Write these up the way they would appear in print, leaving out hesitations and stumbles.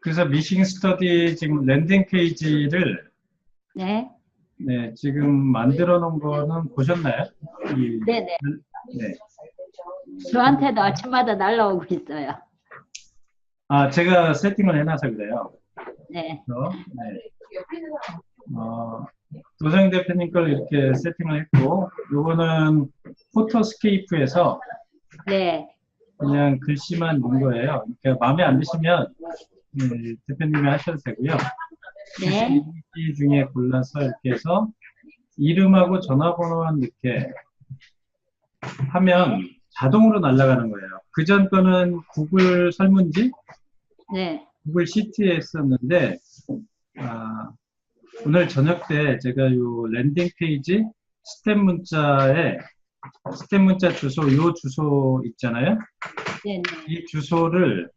그래서 미싱 스터디 지금 랜딩 페이지를 네. 네, 지금 만들어 놓은 거는 보셨나요? 네네. 네. 저한테도 아침마다 날라오고 있어요. 아, 제가 세팅을 해놔서 그래요. 네. 네. 어, 도정 대표님 걸 이렇게 세팅을 했고, 요거는 포토스케이프에서 네. 그냥 글씨만 넣은 거예요. 그러니까 마음에 안 드시면 대표님이 하셔도 되고요. 네. 이미지 중에 골라서 이렇게 해서 이름하고 전화번호만 이렇게 하면 자동으로 날아가는 거예요. 그전 거는 구글 설문지, 네. 구글 시트에 했었는데, 아, 오늘 저녁 때 제가 요 랜딩 페이지 스텝 문자 주소, 요 주소 있잖아요. 네네. 이 주소를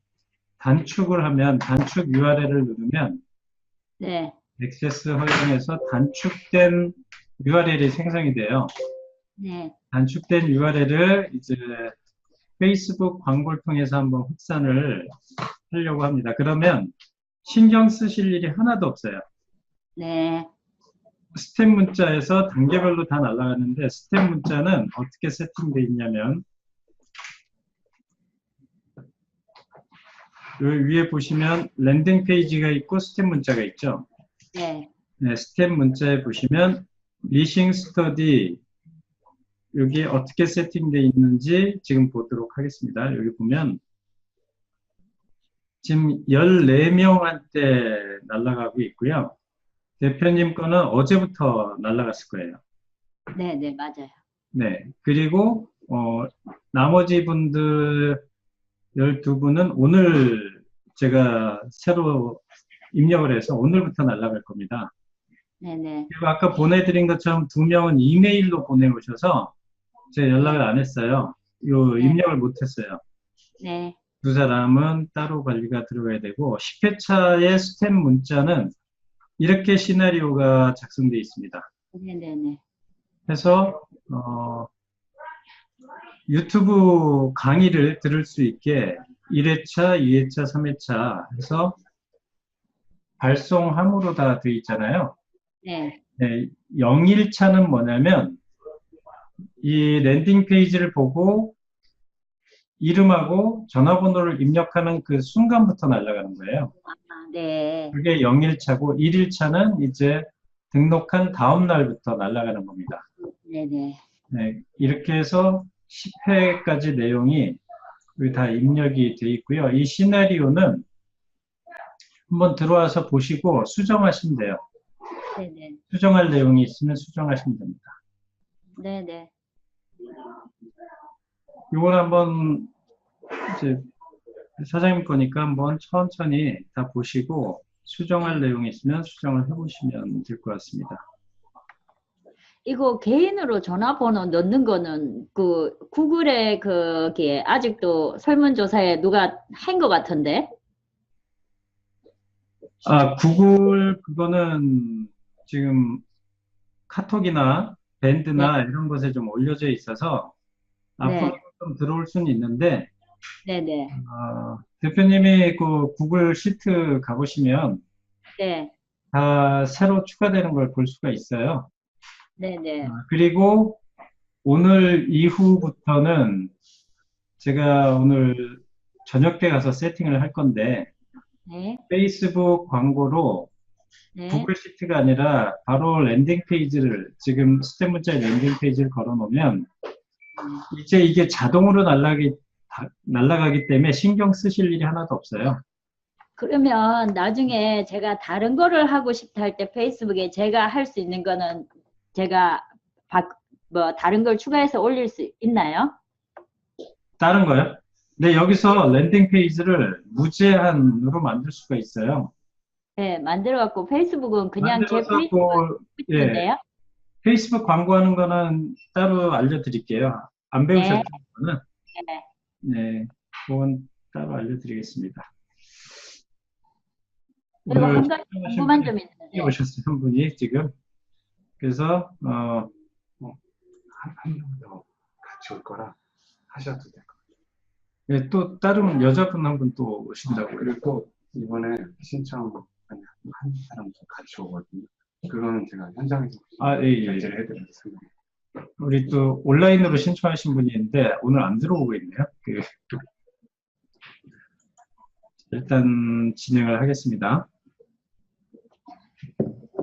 단축을 하면, 단축 URL을 누르면, 네. 액세스 허용해서 단축된 URL이 생성이 돼요. 네. 단축된 URL을 이제 페이스북 광고를 통해서 한번 확산을 하려고 합니다. 그러면 신경 쓰실 일이 하나도 없어요. 네. 스텝 문자에서 단계별로 다 날아가는데 스텝 문자는 어떻게 세팅되어 있냐면 요 위에 보시면 랜딩 페이지가 있고 스텝 문자가 있죠. 네. 네, 스텝 문자에 보시면 리싱 스터디 여기 어떻게 세팅되어 있는지 지금 보도록 하겠습니다. 여기 보면 지금 14명한테 날아가고 있고요. 대표님 거는 어제부터 날아갔을 거예요. 네네. 맞아요. 네. 그리고, 나머지 분들 12분은 오늘 제가 새로 입력을 해서 오늘부터 날아갈 겁니다. 네네. 그리고 아까 보내드린 것처럼 2명은 이메일로 보내오셔서 제가 연락을 안 했어요. 요 네. 입력을 못 했어요. 네. 두 사람은 따로 관리가 들어가야 되고 10회차의 스텝 문자는 이렇게 시나리오가 작성되어 있습니다. 네네네. 해서 유튜브 강의를 들을 수 있게 1회차, 2회차, 3회차 해서 발송함으로 다 되어 있잖아요. 네. 네, 0일차는 뭐냐면 이 랜딩 페이지를 보고 이름하고 전화번호를 입력하는 그 순간부터 날아가는 거예요. 아, 네. 그게 0일차고 1일차는 이제 등록한 다음 날부터 날아가는 겁니다. 네네. 네, 이렇게 해서 10회까지 내용이 여기 다 입력이 돼 있고요. 이 시나리오는 한번 들어와서 보시고 수정하시면 돼요. 네네. 수정할 내용이 있으면 수정하시면 됩니다. 네네. 이걸 한번 이제 사장님 거니까 한번 천천히 다 보시고 수정할 네. 내용이 있으면 수정을 해보시면 될 것 같습니다. 이거 개인으로 전화번호 넣는 거는 그 구글에 그게 아직도 설문조사에 누가 한 것 같은데? 아, 구글 그거는 지금 카톡이나 네. 밴드나 이런 곳에 좀 올려져 있어서 앞으로 네. 좀 들어올 수는 있는데 네네. 대표님이 그 구글 시트 가보시면 네. 다 새로 추가되는 걸 볼 수가 있어요. 네네. 그리고 오늘 이후부터는 제가 오늘 저녁 때 가서 세팅을 할 건데 네. 페이스북 광고로 네. 구글 시트가 아니라 바로 랜딩 페이지를 지금 스텝 문자에 랜딩 페이지를 걸어 놓으면 네. 이제 이게 자동으로 날아가기 때문에 신경 쓰실 일이 하나도 없어요. 그러면 나중에 제가 다른 거를 하고 싶다 할 때 페이스북에 제가 할 수 있는 거는 제가 뭐 다른 걸 추가해서 올릴 수 있나요? 다른 거요? 네, 여기서 랜딩 페이지를 무제한으로 만들 수가 있어요. 네, 만들어 갖고 페이스북은 그냥 제 만들어서 페이스북 예, 붙이면 돼요? 페이스북 광고하는 거는 따로 알려드릴게요. 안 네. 배우셨던 거는 네. 네, 그건 따로 알려드리겠습니다. 그리고 오늘 한 가지 출연하신 궁금한 분이 점이 있는데, 오셨어요, 한 분이 지금. 그래서 한 명 더 같이 올 거라 하셔도 될 것 같아요. 네, 또 다른 여자분 한 분 또 오신다고 그리고 이번에 신청 한 사람 같이 오거든요. 그거는 제가 현장에서 아, 예, 예. 결제를 해드리겠습니다. 우리 또 온라인으로 신청하신 분이 있는데 오늘 안 들어오고 있네요. 일단 진행을 하겠습니다.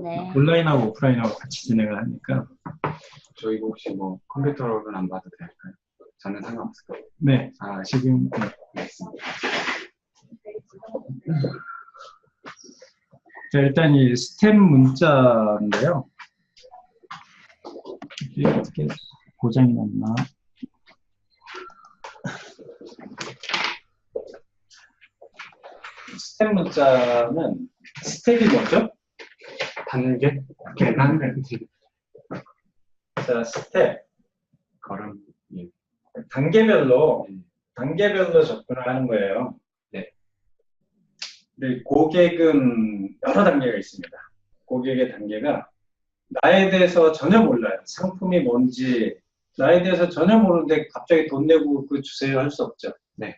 네. 온라인하고 오프라인하고 같이 진행을 하니까. 저희 혹시 뭐 컴퓨터로는 안 봐도 될까요? 저는 상관없을까요? 네, 아, 지금 네. 알겠습니다. 자, 일단 이 스템 문자인데요. 이게 어떻게 고장이 났나? 스텝 문자는 스텝이 뭐죠? 단계? 계단? 자, 스텝. 걸음. 예. 단계별로 예. 접근을 하는 거예요. 네. 근데 고객은 여러 단계가 있습니다. 고객의 단계가 나에 대해서 전혀 몰라요. 상품이 뭔지 나에 대해서 전혀 모르는데 갑자기 돈 내고 그 주세요 할 수 없죠. 네.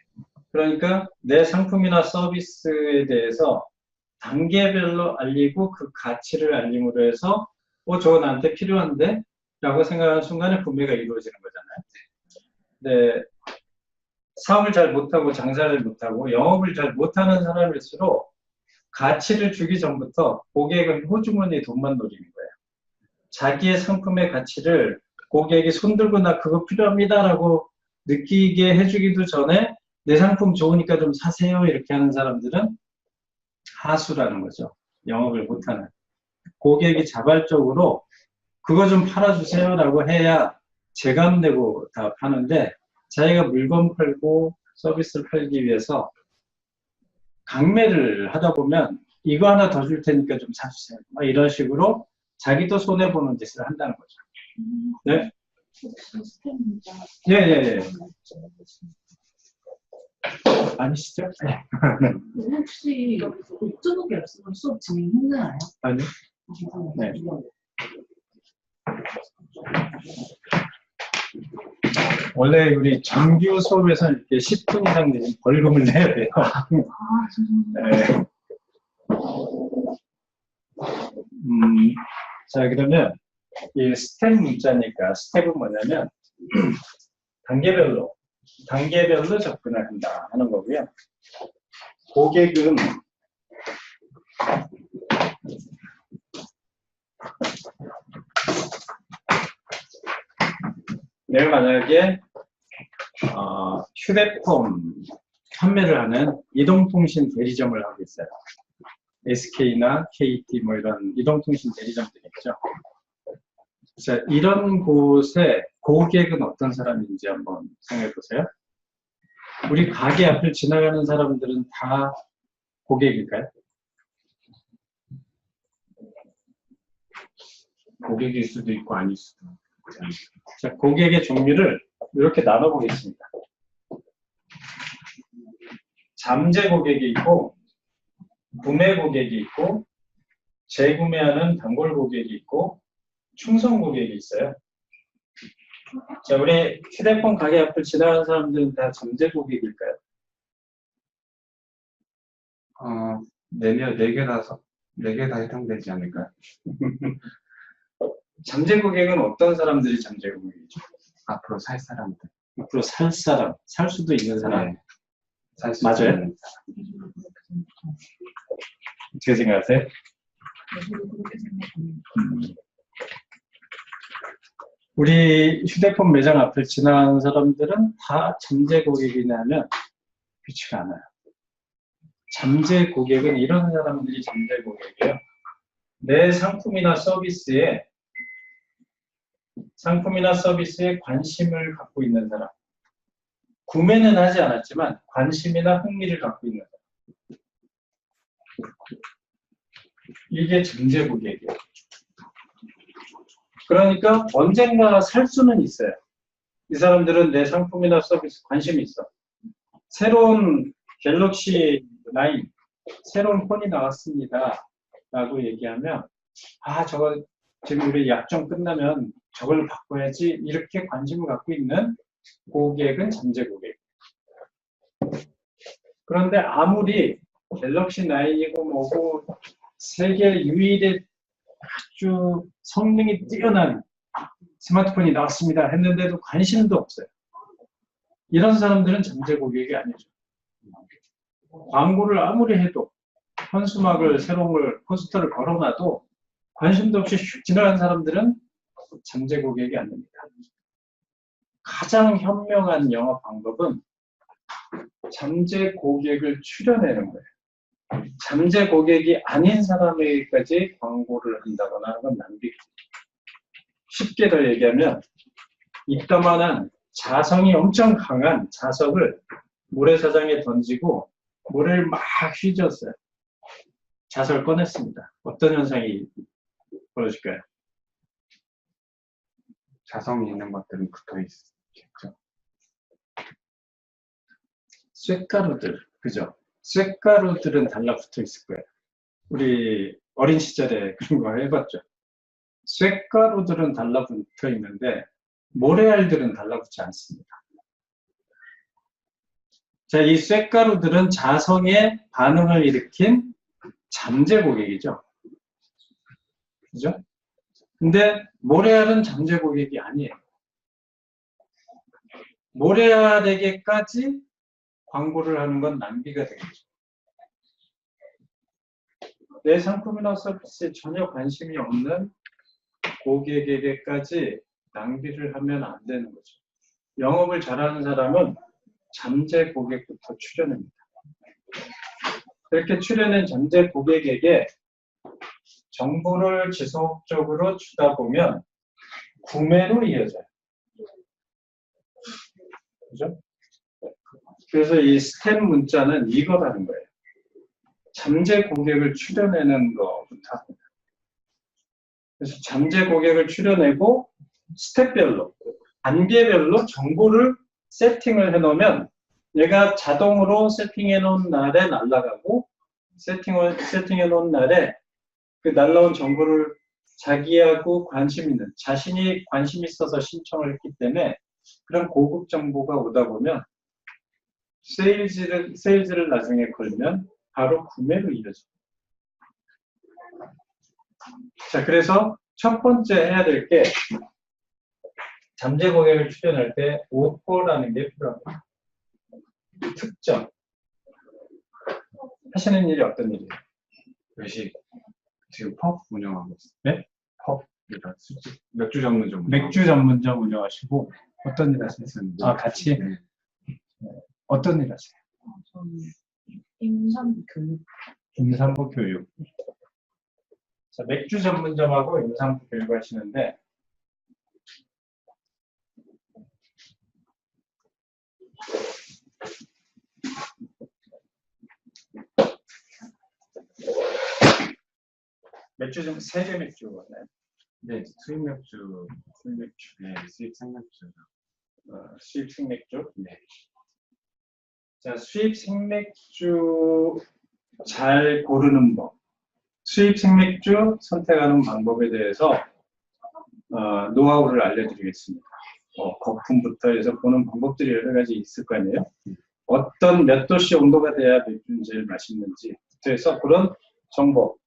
그러니까 내 상품이나 서비스에 대해서 단계별로 알리고 그 가치를 알림으로 해서 저거 나한테 필요한데? 라고 생각하는 순간에 구매가 이루어지는 거잖아요. 네, 사업을 잘 못하고 장사를 못하고 영업을 잘 못하는 사람일수록 가치를 주기 전부터 고객은 호주머니에 돈만 노리는 거예요. 자기의 상품의 가치를 고객이 손들고 나 그거 필요합니다라고 느끼게 해주기도 전에 내 상품 좋으니까 좀 사세요 이렇게 하는 사람들은 하수라는 거죠. 영업을 못하는. 고객이 자발적으로 그거 좀 팔아주세요라고 해야 제값 내고 다 파는데 자기가 물건 팔고 서비스를 팔기 위해서 강매를 하다 보면 이거 하나 더 줄 테니까 좀 사주세요. 이런 식으로 자기도 손해보는 짓을 한다는 거죠. 네? 예, 예, 예. 아니시죠? 네. 혹시 목적이 없으면 수업 진행 힘드나요? 아니요. 네. 원래 우리 정규 수업에서 이렇게 10분 이상 되면 벌금을 내야 돼요. 네. 자, 그러면 이 스텝 문자니까 스텝은 뭐냐면 단계별로 접근을 한다 하는 거고요. 고객은 내가 만약에 휴대폰 판매를 하는 이동통신 대리점을 하고 있어요. SK나 KT 뭐 이런 이동통신 대리점들이 있죠. 자, 이런 곳에 고객은 어떤 사람인지 한번 생각해 보세요. 우리 가게 앞을 지나가는 사람들은 다 고객일까요? 고객일 수도 있고 아닐 수도 있고. 자, 고객의 종류를 이렇게 나눠보겠습니다. 잠재 고객이 있고, 구매 고객이 있고, 재구매하는 단골 고객이 있고, 충성 고객이 있어요. 자, 우리 휴대폰 가게 앞을 지나가는 사람들은 다 잠재 고객일까요? 네 개 다 해당되지 않을까요? 잠재 고객은 어떤 사람들이 잠재 고객이죠? 앞으로 살 사람들. 앞으로 살 사람, 살 수도 있는 사람. 네. 살 수 맞아요? 있는 사람. 어떻게 생각하세요? 그렇게 생각합니다. 우리 휴대폰 매장 앞을 지나가는 사람들은 다 잠재 고객이냐면 그렇지가 않아요. 잠재 고객은 이런 사람들이 잠재 고객이에요. 내 상품이나 서비스에 관심을 갖고 있는 사람. 구매는 하지 않았지만 관심이나 흥미를 갖고 있는 사람. 이게 잠재 고객이에요. 그러니까 언젠가 살 수는 있어요. 이 사람들은 내 상품이나 서비스 관심이 있어. 새로운 갤럭시 9, 새로운 폰이 나왔습니다. 라고 얘기하면 저거 지금 우리 약정 끝나면 저걸로 바꿔야지 이렇게 관심을 갖고 있는 고객은 잠재 고객. 그런데 아무리 갤럭시 9이고 뭐고 세계 유일의 아주 성능이 뛰어난 스마트폰이 나왔습니다 했는데도 관심도 없어요. 이런 사람들은 잠재 고객이 아니죠. 광고를 아무리 해도 현수막을 새로운 걸 포스터를 걸어놔도 관심도 없이 슉 지나간 사람들은 잠재 고객이 아닙니다. 가장 현명한 영업 방법은 잠재 고객을 추려내는 거예요. 잠재 고객이 아닌 사람에게까지 광고를 한다거나 하는 건 낭비죠. 쉽게 더 얘기하면 이따만한 자성이 엄청 강한 자석을 모래사장에 던지고 모래를 막 휘저었어요. 자석을 꺼냈습니다. 어떤 현상이 벌어질까요? 자성이 있는 것들은 붙어 있겠죠. 쇳가루들, 그죠? 쇳가루들은 달라붙어 있을 거예요. 우리 어린 시절에 그런 거 해봤죠. 쇳가루들은 달라붙어 있는데 모래알들은 달라붙지 않습니다. 자, 이 쇳가루들은 자성의 반응을 일으킨 잠재 고객이죠. 그죠? 근데 모래알은 잠재 고객이 아니에요. 모래알에게까지 광고를 하는 건 낭비가 되겠죠. 내 상품이나 서비스에 전혀 관심이 없는 고객에게까지 낭비를 하면 안 되는 거죠. 영업을 잘하는 사람은 잠재 고객부터 추려냅니다. 이렇게 추려낸 잠재 고객에게 정보를 지속적으로 주다 보면 구매로 이어져요. 그죠? 그래서 이 스템 문자는 이거라는 거예요. 잠재 고객을 추려내는 것부터 합니다. 그래서 잠재 고객을 추려내고 스텝별로, 단계별로 정보를 세팅을 해놓으면 얘가 자동으로 세팅해 놓은 날에 날아가고 세팅해 놓은 날에 그 날라온 정보를 자기하고 관심 있는, 자신이 관심 있어서 신청을 했기 때문에 그런 고급 정보가 오다 보면 세일즈를 나중에 걸면 바로 구매로 이어져요. 자, 그래서 첫 번째 해야 될 게 잠재 고객을 추려낼 때 오퍼라는 게 필요합니다. 특정. 하시는 일이 어떤 일이에요? 역시 지금 펍 운영하고 있어요. 네? 펍, 그러니까 술집, 맥주 전문점. 맥주 전문점 운영하시고 어떤 일 하세요? 아, 같이? 네. 어떤 일 하세요? 저는 임산부 교육. 임산부 교육. 자, 맥주 전문점하고 임산부 교육 하시는데 맥주 좀 세계 맥주 같나요? 네, 수입 맥주, 네, 수입 생맥주. 수입 생맥주. 네. 자, 수입 생맥주 잘 고르는 법. 수입 생맥주 선택하는 방법에 대해서 노하우를 알려드리겠습니다. 거품부터 해서 보는 방법들이 여러 가지 있을 거 아니에요? 어떤 몇 도씨 온도가 돼야 맥주는 제일 맛있는지 해서 그런 정보.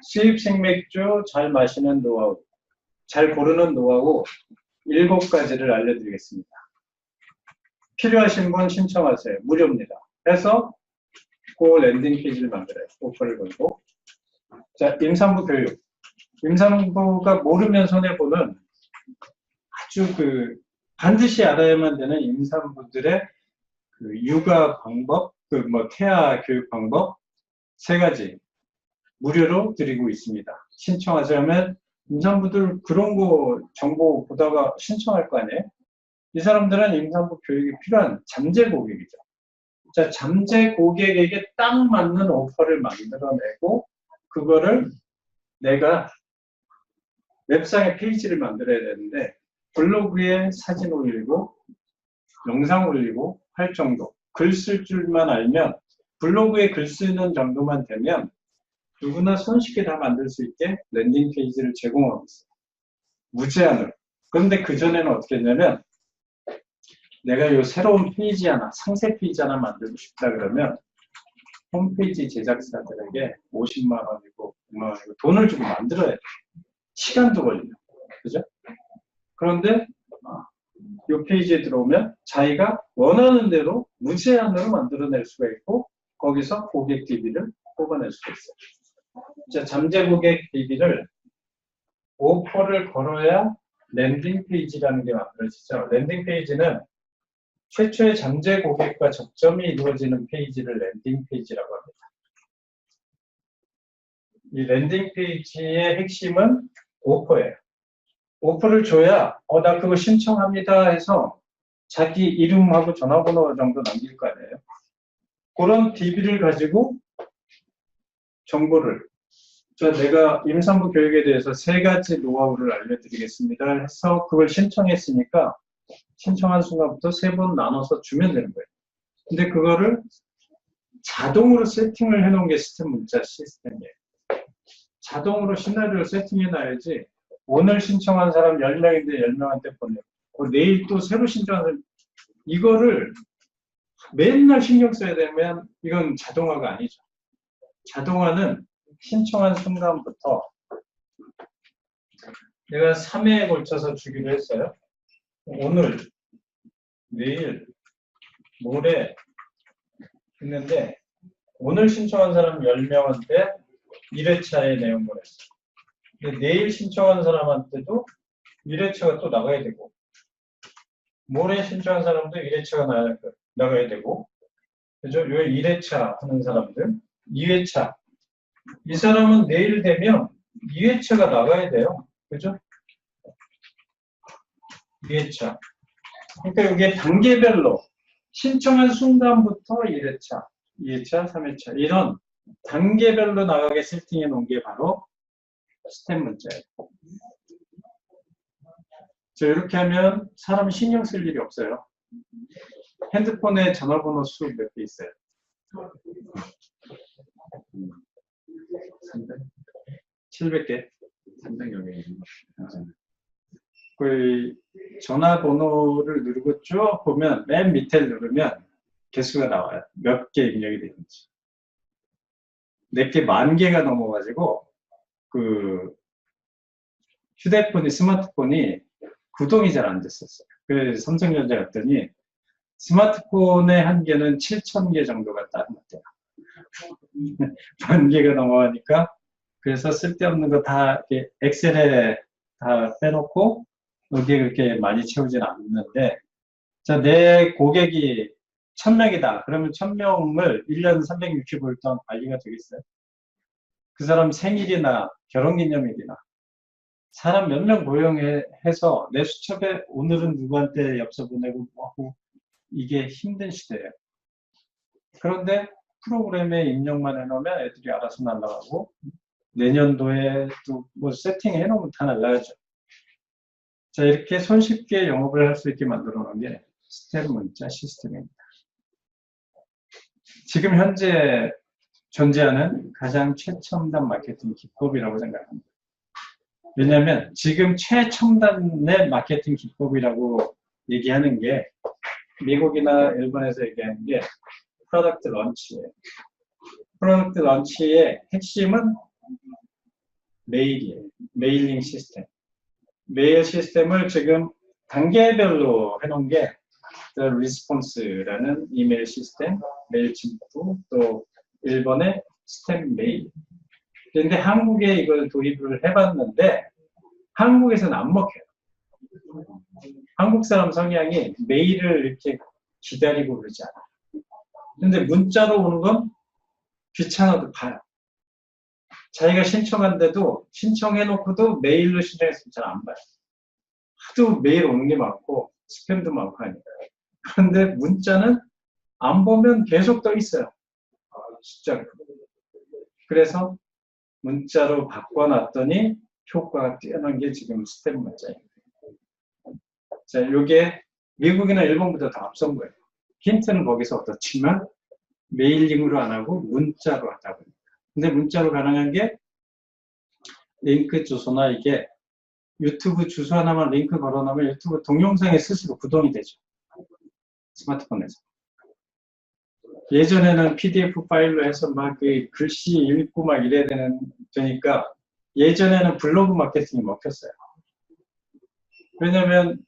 수입 생맥주 잘 마시는 노하우, 잘 고르는 노하우 7가지를 알려드리겠습니다. 필요하신 분 신청하세요. 무료입니다. 해서 그 랜딩 페이지를 만들어요. 오퍼를 걸고. 자, 임산부 교육. 임산부가 모르면 손해보는 아주 반드시 알아야만 되는 임산부들의 육아 방법, 태아 교육 방법 3가지 무료로 드리고 있습니다. 신청하시면 임산부들 그런 거 정보 보다가 신청할 거 아니에요? 이 사람들은 임산부 교육이 필요한 잠재 고객이죠. 자, 잠재 고객에게 딱 맞는 오퍼를 만들어내고 그거를 내가 웹상에 페이지를 만들어야 되는데 블로그에 사진 올리고 영상 올리고 할 정도, 글 쓸 줄만 알면 블로그에 글 쓰는 정도만 되면 누구나 손쉽게 다 만들 수 있게 랜딩 페이지를 제공하고 있어요. 무제한으로. 그런데 그전에는 어떻게 했냐면 내가 요 새로운 페이지 하나, 상세 페이지 하나 만들고 싶다 그러면 홈페이지 제작사들에게 50만 원이고 100만 원이고 돈을 주고 만들어야 돼. 시간도 걸려요. 그죠? 그런데 이 페이지에 들어오면 자기가 원하는 대로 무제한으로 만들어낼 수가 있고 거기서 고객 DB를 뽑아낼 수가 있어요. 자, 잠재 고객 DB를 오퍼를 걸어야 랜딩 페이지라는 게 만들어지죠. 랜딩 페이지는 최초의 잠재 고객과 접점이 이루어지는 페이지를 랜딩 페이지라고 합니다. 이 랜딩 페이지의 핵심은 오퍼예요. 오퍼를 줘야 나 그거 신청합니다 해서 자기 이름하고 전화번호 정도 남길 거 아니에요. 그런 DB를 가지고 정보를 내가 임산부 교육에 대해서 3가지 노하우를 알려드리겠습니다 해서 그걸 신청했으니까 신청한 순간부터 3번 나눠서 주면 되는 거예요. 근데 그거를 자동으로 세팅을 해놓은 게 시스템 문자 시스템이에요. 자동으로 시나리오를 세팅해놔야지 오늘 신청한 사람 10명인데 10명한테 보내고 내일 또 새로 신청한 사람 이거를 맨날 신경 써야 되면 이건 자동화가 아니죠. 자동화는 신청한 순간부터 내가 3회에 걸쳐서 주기로 했어요. 오늘, 내일, 모레 했는데 오늘 신청한 사람 10명한테 1회차의 내용을 했어요. 근데 내일 신청한 사람한테도 1회차가 또 나가야 되고 모레 신청한 사람도 1회차가 나가야 되고 그죠? 요 1회차 하는 사람들 2회차 이 사람은 내일 되면 2회차가 나가야 돼요. 그죠? 2회차 그러니까 이게 단계별로 신청한 순간부터 1회차, 2회차, 3회차 이런 단계별로 나가게 세팅해 놓은 게 바로 스텝 문자예요. 이렇게 하면 사람이 신경 쓸 일이 없어요. 핸드폰에 전화번호 수 몇 개 있어요? 700개? 300여 개. 그 전화번호를 누르고 쭉 보면 맨 밑에 누르면 개수가 나와요. 몇 개 입력이 되는지. 내게 10,000개가 넘어가지고 그 휴대폰이 스마트폰이 구동이 잘 안 됐었어요. 그래서 삼성전자 갔더니 스마트폰의 한계는 7,000개 정도가 따뜻해요. 10,000개가 넘어가니까 그래서 쓸데없는 거 다 엑셀에 다 빼놓고 여기에 그렇게 많이 채우진 않는데 자, 내 고객이 1,000명이다. 그러면 1,000명을 1년 365일 동안 관리가 되겠어요? 그 사람 생일이나 결혼기념일이나 사람 몇 명 고용해서 내 수첩에 오늘은 누구한테 엽서 보내고 하고 이게 힘든 시대예요. 그런데 프로그램에 입력만 해놓으면 애들이 알아서 날아가고 내년도에 또 뭐 세팅 해놓으면 다 날아가죠. 자, 이렇게 손쉽게 영업을 할 수 있게 만들어 놓은 게 스텝 문자 시스템입니다. 지금 현재 존재하는 가장 최첨단 마케팅 기법이라고 생각합니다. 왜냐하면 지금 최첨단의 마케팅 기법이라고 얘기하는 게 미국이나 일본에서 얘기하는 게 프로덕트 런치예요. 프로덕트 런치의 핵심은 메일이에요. 메일링 시스템. 메일 시스템을 지금 단계별로 해놓은 게 리스폰스라는 이메일 시스템, 메일침프, 또 일본의 스템 메일. 그런데 한국에 이걸 도입을 해봤는데 한국에서는 안 먹혀요. 한국 사람 성향이 메일을 이렇게 기다리고 그러지 않아요. 근데 문자로 오는 건 귀찮아도 봐요. 자기가 신청한데도 신청해놓고도 메일로 신청했으면 잘 안 봐요. 하도 메일 오는 게 많고 스팸도 많고 하니까. 그런데 문자는 안 보면 계속 떠 있어요. 진짜. 그래서 문자로 바꿔놨더니 효과가 뛰어난 게 지금 스텝 문자입니다. 자, 이게 미국이나 일본보다 더 앞선 거예요. 힌트는 거기서 얻었지만 메일링으로 안 하고 문자로 하다 보니까. 근데 문자로 가능한 게 링크 주소나 이게 유튜브 주소 하나만 링크 걸어놓으면 유튜브 동영상에 스스로 구동이 되죠. 스마트폰에서. 예전에는 PDF 파일로 해서 막 그 글씨 읽고 막 이래야 되니까 예전에는 블로그 마케팅이 먹혔어요. 왜냐면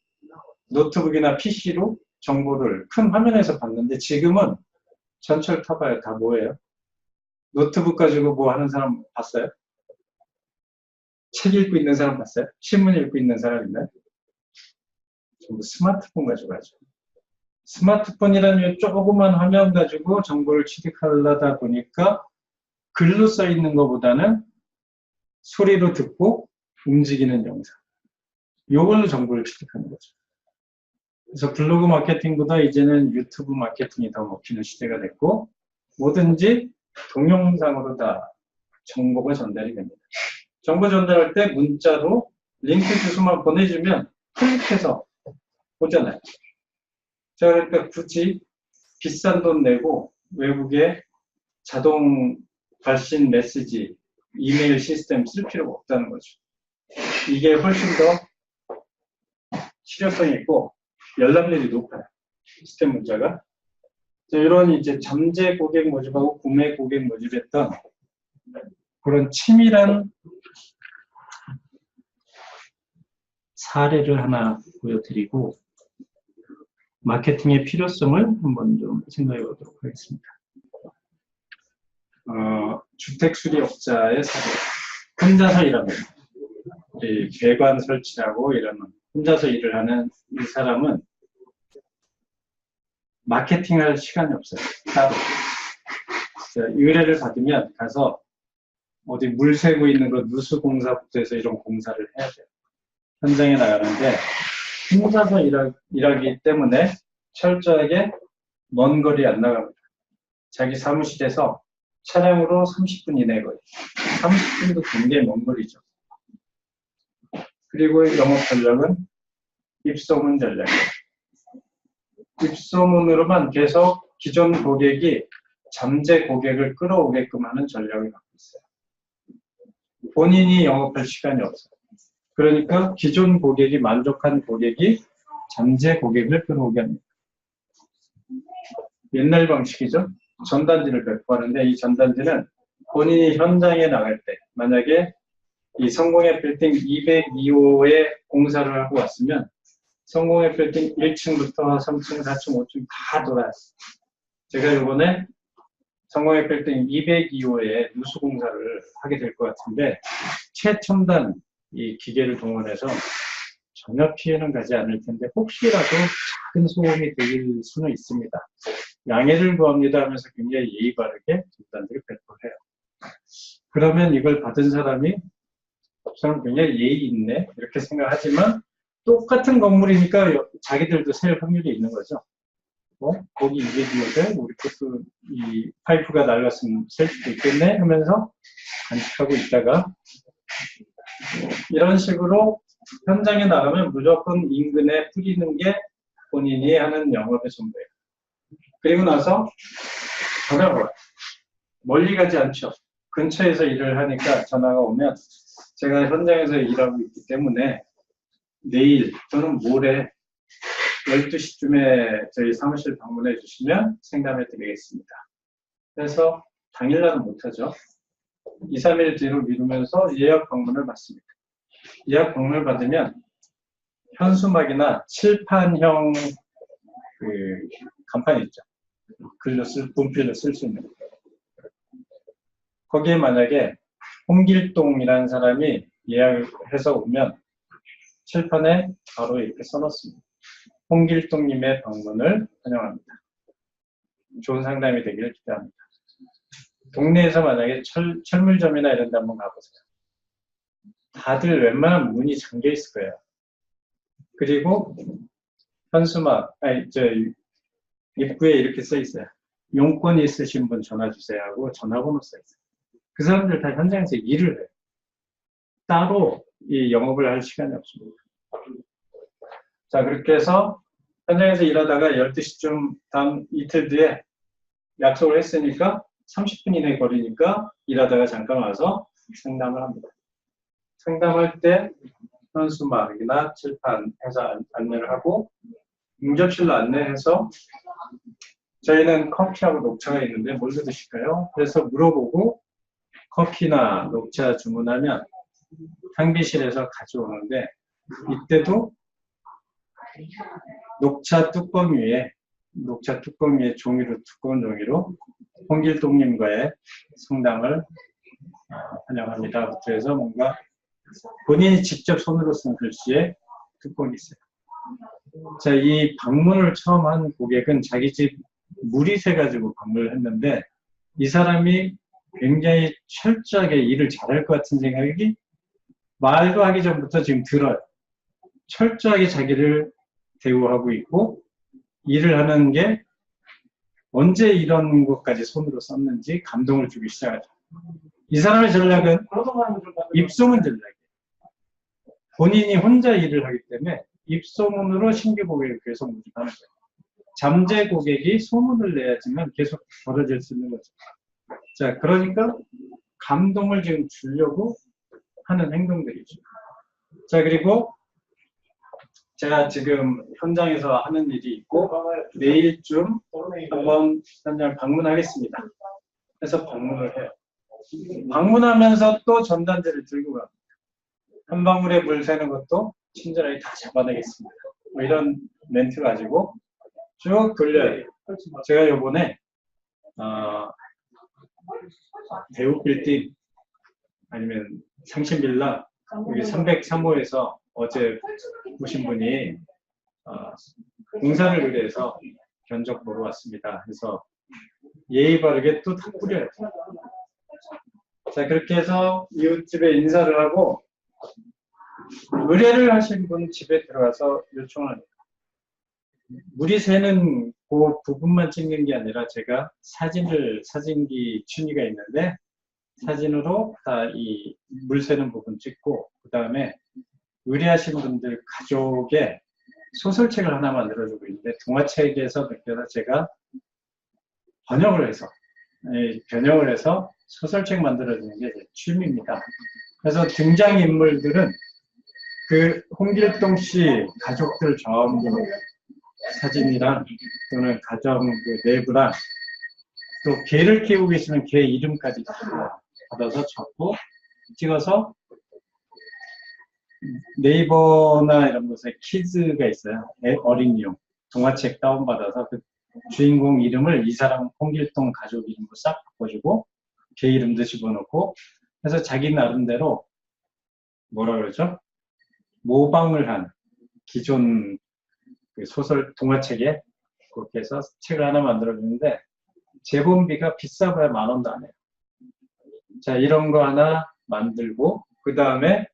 노트북이나 PC로 정보를 큰 화면에서 봤는데 지금은 전철 타봐요. 다 뭐예요? 노트북 가지고 뭐 하는 사람 봤어요? 책 읽고 있는 사람 봤어요? 신문 읽고 있는 사람 있나요? 전부 스마트폰 가지고 하죠. 스마트폰이라는 이 조그만 화면 가지고 정보를 취득하려다 보니까 글로 써 있는 것보다는 소리로 듣고 움직이는 영상. 이걸로 정보를 취득하는 거죠. 그래서 블로그 마케팅보다 이제는 유튜브 마케팅이 더 먹히는 시대가 됐고 뭐든지 동영상으로 다 정보가 전달이 됩니다. 정보 전달할 때 문자로 링크 주소만 보내주면 클릭해서 보잖아요. 자, 그러니까 굳이 비싼 돈 내고 외국에 자동 발신 메시지, 이메일 시스템 쓸 필요가 없다는 거죠. 이게 훨씬 더 실효성이 있고 열람률이 높아요. 시스템 문자가. 자, 이런 이제 잠재 고객 모집하고 구매 고객 모집했던 그런 치밀한 사례를 하나 보여드리고 마케팅의 필요성을 한번 좀 생각해 보도록 하겠습니다. 주택수리업자의 사례. 혼자서 일하는, 우리 배관 설치하고 이러는 혼자서 일을 하는 이 사람은 마케팅할 시간이 없어요. 따로. 의뢰를 받으면 가서 어디 물 새고 있는 거 누수공사부터 해서 이런 공사를 해야 돼요. 현장에 나가는데 혼자서 일하기 때문에 철저하게 먼 거리 안 나갑니다. 자기 사무실에서 차량으로 30분 이내 거리. 30분도 굉장히 먼 거리죠. 그리고 영업 전략은 입소문 전략이에요. 입소문으로만 계속 기존 고객이 잠재 고객을 끌어오게끔 하는 전략을 갖고 있어요. 본인이 영업할 시간이 없어요. 그러니까 기존 고객이 만족한 고객이 잠재 고객을 끌어오게 합니다. 옛날 방식이죠. 전단지를 배포하는데 이 전단지는 본인이 현장에 나갈 때 만약에 이 성공의 빌딩 202호에 공사를 하고 왔으면 성공의 빌딩 1층부터 3층, 4층, 5층 다 돌아요. 제가 이번에 성공의 빌딩 202호에 누수 공사를 하게 될 것 같은데 최첨단 이 기계를 동원해서 전혀 피해는 가지 않을 텐데 혹시라도 작은 소음이 될 수는 있습니다. 양해를 구합니다 하면서 굉장히 예의 바르게 전단지를 배포해요. 그러면 이걸 받은 사람이 사람 굉장히 예의 있네 이렇게 생각하지만 똑같은 건물이니까 자기들도 셀 확률이 있는 거죠. 거기 202호인데 우리 것도 이 파이프가 낡았으면 셀 수도 있겠네 하면서 간직하고 있다가 이런 식으로 현장에 나가면 무조건 인근에 뿌리는 게 본인이 하는 영업의 전부예요. 그리고 나서 전화가 와요. 멀리 가지 않죠. 근처에서 일을 하니까 전화가 오면 제가 현장에서 일하고 있기 때문에 내일 또는 모레 12시쯤에 저희 사무실 방문해 주시면 상담해 드리겠습니다. 그래서 당일날은 못하죠. 2, 3일 뒤로 미루면서 예약 방문을 받습니다. 예약 방문을 받으면 현수막이나 칠판형 그 간판 있죠. 분필로 쓸 수 있는. 거기에 만약에 홍길동이라는 사람이 예약을 해서 오면 칠판에 바로 이렇게 써놓습니다. 홍길동님의 방문을 환영합니다. 좋은 상담이 되기를 기대합니다. 동네에서 만약에 철물점이나 이런 데 한번 가보세요. 다들 웬만하면 문이 잠겨 있을 거예요. 그리고 현수막, 입구에 이렇게 써 있어요. 용건이 있으신 분 전화 주세요 하고 전화번호 써 있어요. 그 사람들 다 현장에서 일을 해요. 따로 이 영업을 할 시간이 없습니다. 자, 그렇게 해서 현장에서 일하다가 12시쯤 다음 이틀 뒤에 약속을 했으니까 30분 이내 거리니까 일하다가 잠깐 와서 상담을 합니다. 상담할 때 현수막이나 칠판 해서 안내를 하고 응접실로 안내해서 저희는 커피하고 녹차가 있는데 뭘 드실까요? 그래서 물어보고 커피나 녹차 주문하면 탕비실에서 가져오는데 이때도 녹차 뚜껑 위에 종이로 두꺼운 종이로 홍길동님과의 성당을 환영합니다부터 해서 뭔가 본인이 직접 손으로 쓴 글씨에 뚜껑이 있어요. 자, 이 방문을 처음 한 고객은 자기 집 물이 새가지고 방문을 했는데 이 사람이 굉장히 철저하게 일을 잘할 것 같은 생각이 말도 하기 전부터 지금 들어요. 철저하게 자기를 대우하고 있고 일을 하는 게 언제 이런 것까지 손으로 썼는지 감동을 주기 시작하죠. 이 사람의 전략은 입소문 전략이에요. 본인이 혼자 일을 하기 때문에 입소문으로 신규 고객을 계속 모집하는 거예요. 잠재 고객이 소문을 내야지만 계속 벌어질 수 있는 거죠. 자, 그러니까 감동을 지금 주려고 하는 행동들이죠. 자, 그리고 제가 지금 현장에서 하는 일이 있고 내일쯤 한번 현장 방문하겠습니다. 그래서 방문을 해요. 방문하면서 또 전단지를 들고 갑니다. 한 방울의 물 새는 것도 친절하게 다 잡아내겠습니다. 뭐 이런 멘트 가지고 쭉 돌려야 돼요. 제가 요번에 대우 빌딩 아니면 상신빌라 여기 303호에서 어제 오신 분이 공사를 의뢰해서 견적 보러 왔습니다. 그래서 예의 바르게 또 다 뿌려요. 자, 그렇게 해서 이웃집에 인사를 하고 의뢰를 하신 분 집에 들어가서 요청을 합니다. 물이 새는 그 부분만 찍는 게 아니라 제가 사진기 취미가 있는데 사진으로 다 이 물 새는 부분 찍고 그 다음에 의뢰하신 분들 가족의 소설책을 하나 만들어주고 있는데 동화책에서 느껴서 제가 번역을 해서 변형을 해서 소설책 만들어주는 게 제 취미입니다. 그래서 등장인물들은 그 홍길동 씨 가족들 전부 사진이랑 또는 가정 그 내부랑 또 개를 키우고 계시면 개 이름까지 다 받아서 적고 찍어서 네이버나 이런 곳에 키즈가 있어요. 어린이용 동화책 다운받아서 그 주인공 이름을 이 사람 홍길동 가족 이름으로 싹 바꿔주고 개 이름도 집어넣고 해서 자기 나름대로 뭐라 그러죠? 모방을 한 기존 그 소설 동화책에 그렇게 해서 책을 하나 만들어주는데 제본비가 비싸봐야 10,000원도 안 해요. 자, 이런 거 하나 만들고 그 다음에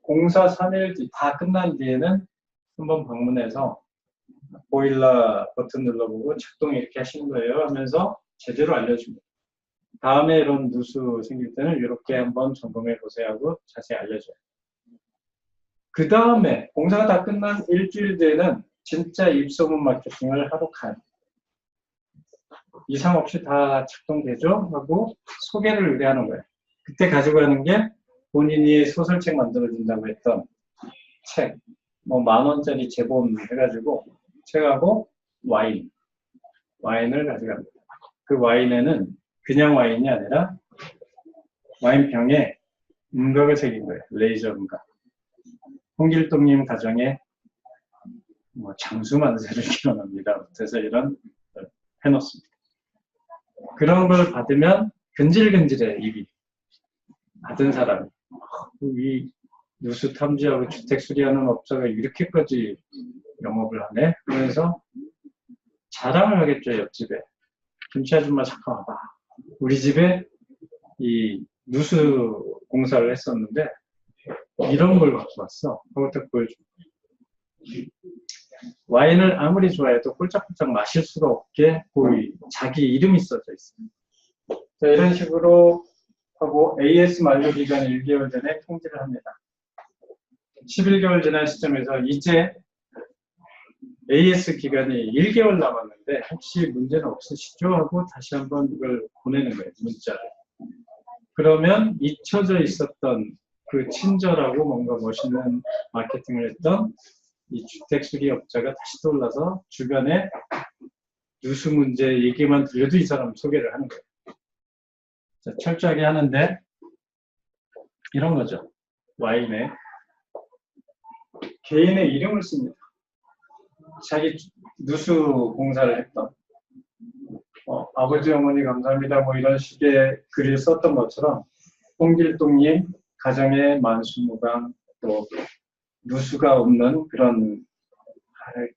공사 3일 뒤 다 끝난 뒤에는 한번 방문해서 보일러 버튼 눌러보고 작동 이렇게 하시는 거예요 하면서 제대로 알려줍니다. 다음에 이런 누수 생길 때는 이렇게 한번 점검해 보세요 하고 자세히 알려줘요. 그 다음에 공사가 다 끝난 일주일 뒤에는 진짜 입소문 마케팅을 하러 가요. 이상 없이 다 작동되죠? 하고 소개를 의뢰하는 거예요. 그때 가지고 가는 게 본인이 소설책 만들어준다고 했던 책, 뭐 10,000원짜리 제본 해가지고 책하고 와인을 가져갑니다. 그 와인에는 그냥 와인이 아니라 와인병에 음각을 새긴 거예요. 레이저 음각. 홍길동님 가정에 뭐 장수 만세를 기원합니다. 그래서 이런 해놓습니다. 그런 걸 받으면 근질근질해 입이. 받은 사람이 이 누수 탐지하고 주택 수리하는 업자가 이렇게까지 영업을 하네? 그래서 자랑을 하겠죠. 옆집에. 김치 아줌마 잠깐 와봐. 우리 집에 이 누수 공사를 했었는데 이런 걸 갖고 왔어. 그것도 보여줘. 와인을 아무리 좋아해도 홀짝홀짝 마실 수가 없게 거의 자기 이름이 써져 있어요. 자, 이런 식으로 하고 AS 만료 기간 1개월 전에 통지를 합니다. 11개월 지난 시점에서 이제 AS 기간이 1개월 남았는데 혹시 문제는 없으시죠? 하고 다시 한번 이걸 보내는 거예요. 문자를. 그러면 잊혀져 있었던 그 친절하고 뭔가 멋있는 마케팅을 했던 이 주택 수리업자가 다시 떠올라서 주변에 누수 문제 얘기만 들려도 이 사람 소개를 하는 거예요. 자, 철저하게 하는데 이런 거죠. 와인에 개인의 이름을 씁니다. 자기 누수 공사를 했던 아버지 어머니 감사합니다 뭐 이런 식의 글을 썼던 것처럼 홍길동님 가정의 만수무강 또 누수가 없는 그런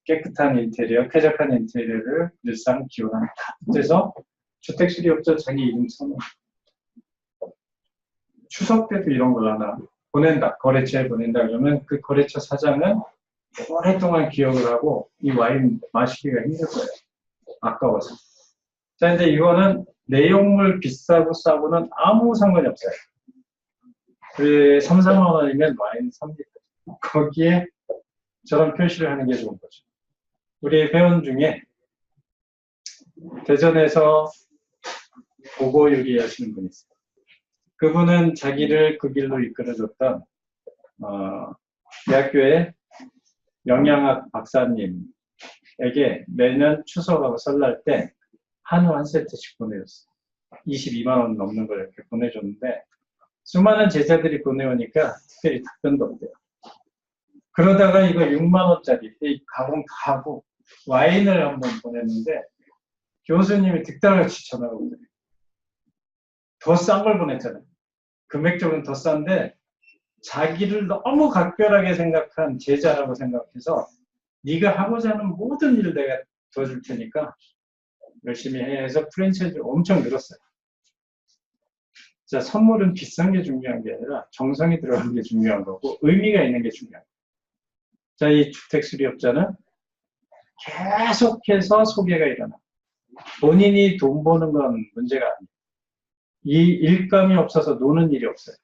깨끗한 인테리어, 쾌적한 인테리어를 늘상 기원합니다. 그래서 주택수리업자 자기 이름 써놓은 추석 때도 이런 걸 하나 보낸다. 거래처에 보낸다 그러면 그 거래처 사장은 오랫동안 기억을 하고 이 와인 마시기가 힘들 거예요. 아까워서. 자, 근데 이거는 내용물 비싸고 싸고는 아무 상관이 없어요. 그 3, 4만 원이면 와인 삽니다. 거기에 저런 표시를 하는 게 좋은 거죠. 우리 회원 중에 대전에서 고고 요리 하시는 분이 있어요. 그분은 자기를 그 길로 이끌어줬던 대학교의 영양학 박사님에게 매년 추석하고 설날 때 한우 한 세트씩 보내줬어요. 22만 원 넘는 걸 이렇게 보내줬는데 수많은 제자들이 보내오니까 특별히 답변도 없대요. 그러다가 이거 6만 원짜리 가공 다 하고 와인을 한번 보냈는데 교수님이 득달같이 전화가 오더래요. 더 싼 걸 보냈잖아요. 금액적으로는 더 싼데 자기를 너무 각별하게 생각한 제자라고 생각해서 네가 하고자 하는 모든 일을 내가 도와줄 테니까 열심히 해 해서 프랜차이즈를 엄청 늘었어요. 자, 선물은 비싼 게 중요한 게 아니라 정성이 들어가는 게 중요한 거고 의미가 있는 게 중요한 거예요. 자, 이 주택수리업자는 계속해서 소개가 일어나. 본인이 돈 버는 건 문제가 아니에요. 이 일감이 없어서 노는 일이 없어요.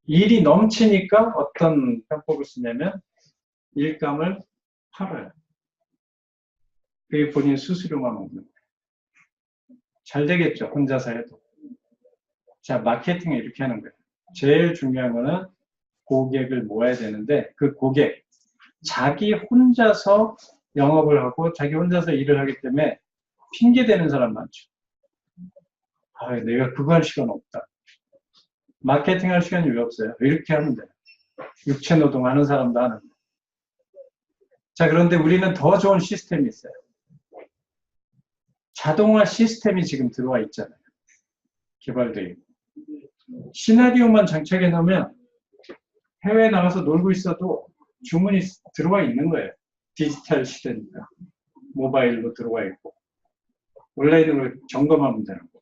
일이 넘치니까 어떤 편법을 쓰냐면 일감을 팔아요. 그게 본인 수수료만 먹는 거예요. 잘 되겠죠, 혼자서 해도. 자, 마케팅을 이렇게 하는 거예요. 제일 중요한 거는 고객을 모아야 되는데 그 고객, 자기 혼자서 영업을 하고 자기 혼자서 일을 하기 때문에 핑계대는 사람 많죠. 아, 내가 그거 할 시간 없다. 마케팅 할 시간이 왜 없어요? 이렇게 하면 돼요. 육체노동 하는 사람도 하는데. 자, 그런데 우리는 더 좋은 시스템이 있어요. 자동화 시스템이 지금 들어와 있잖아요. 개발되어 있고. 시나리오만 장착해 놓으면 해외에 나가서 놀고 있어도 주문이 들어와 있는 거예요. 디지털 시대니까. 모바일로 들어와 있고. 온라인으로 점검하면 되는 거예요.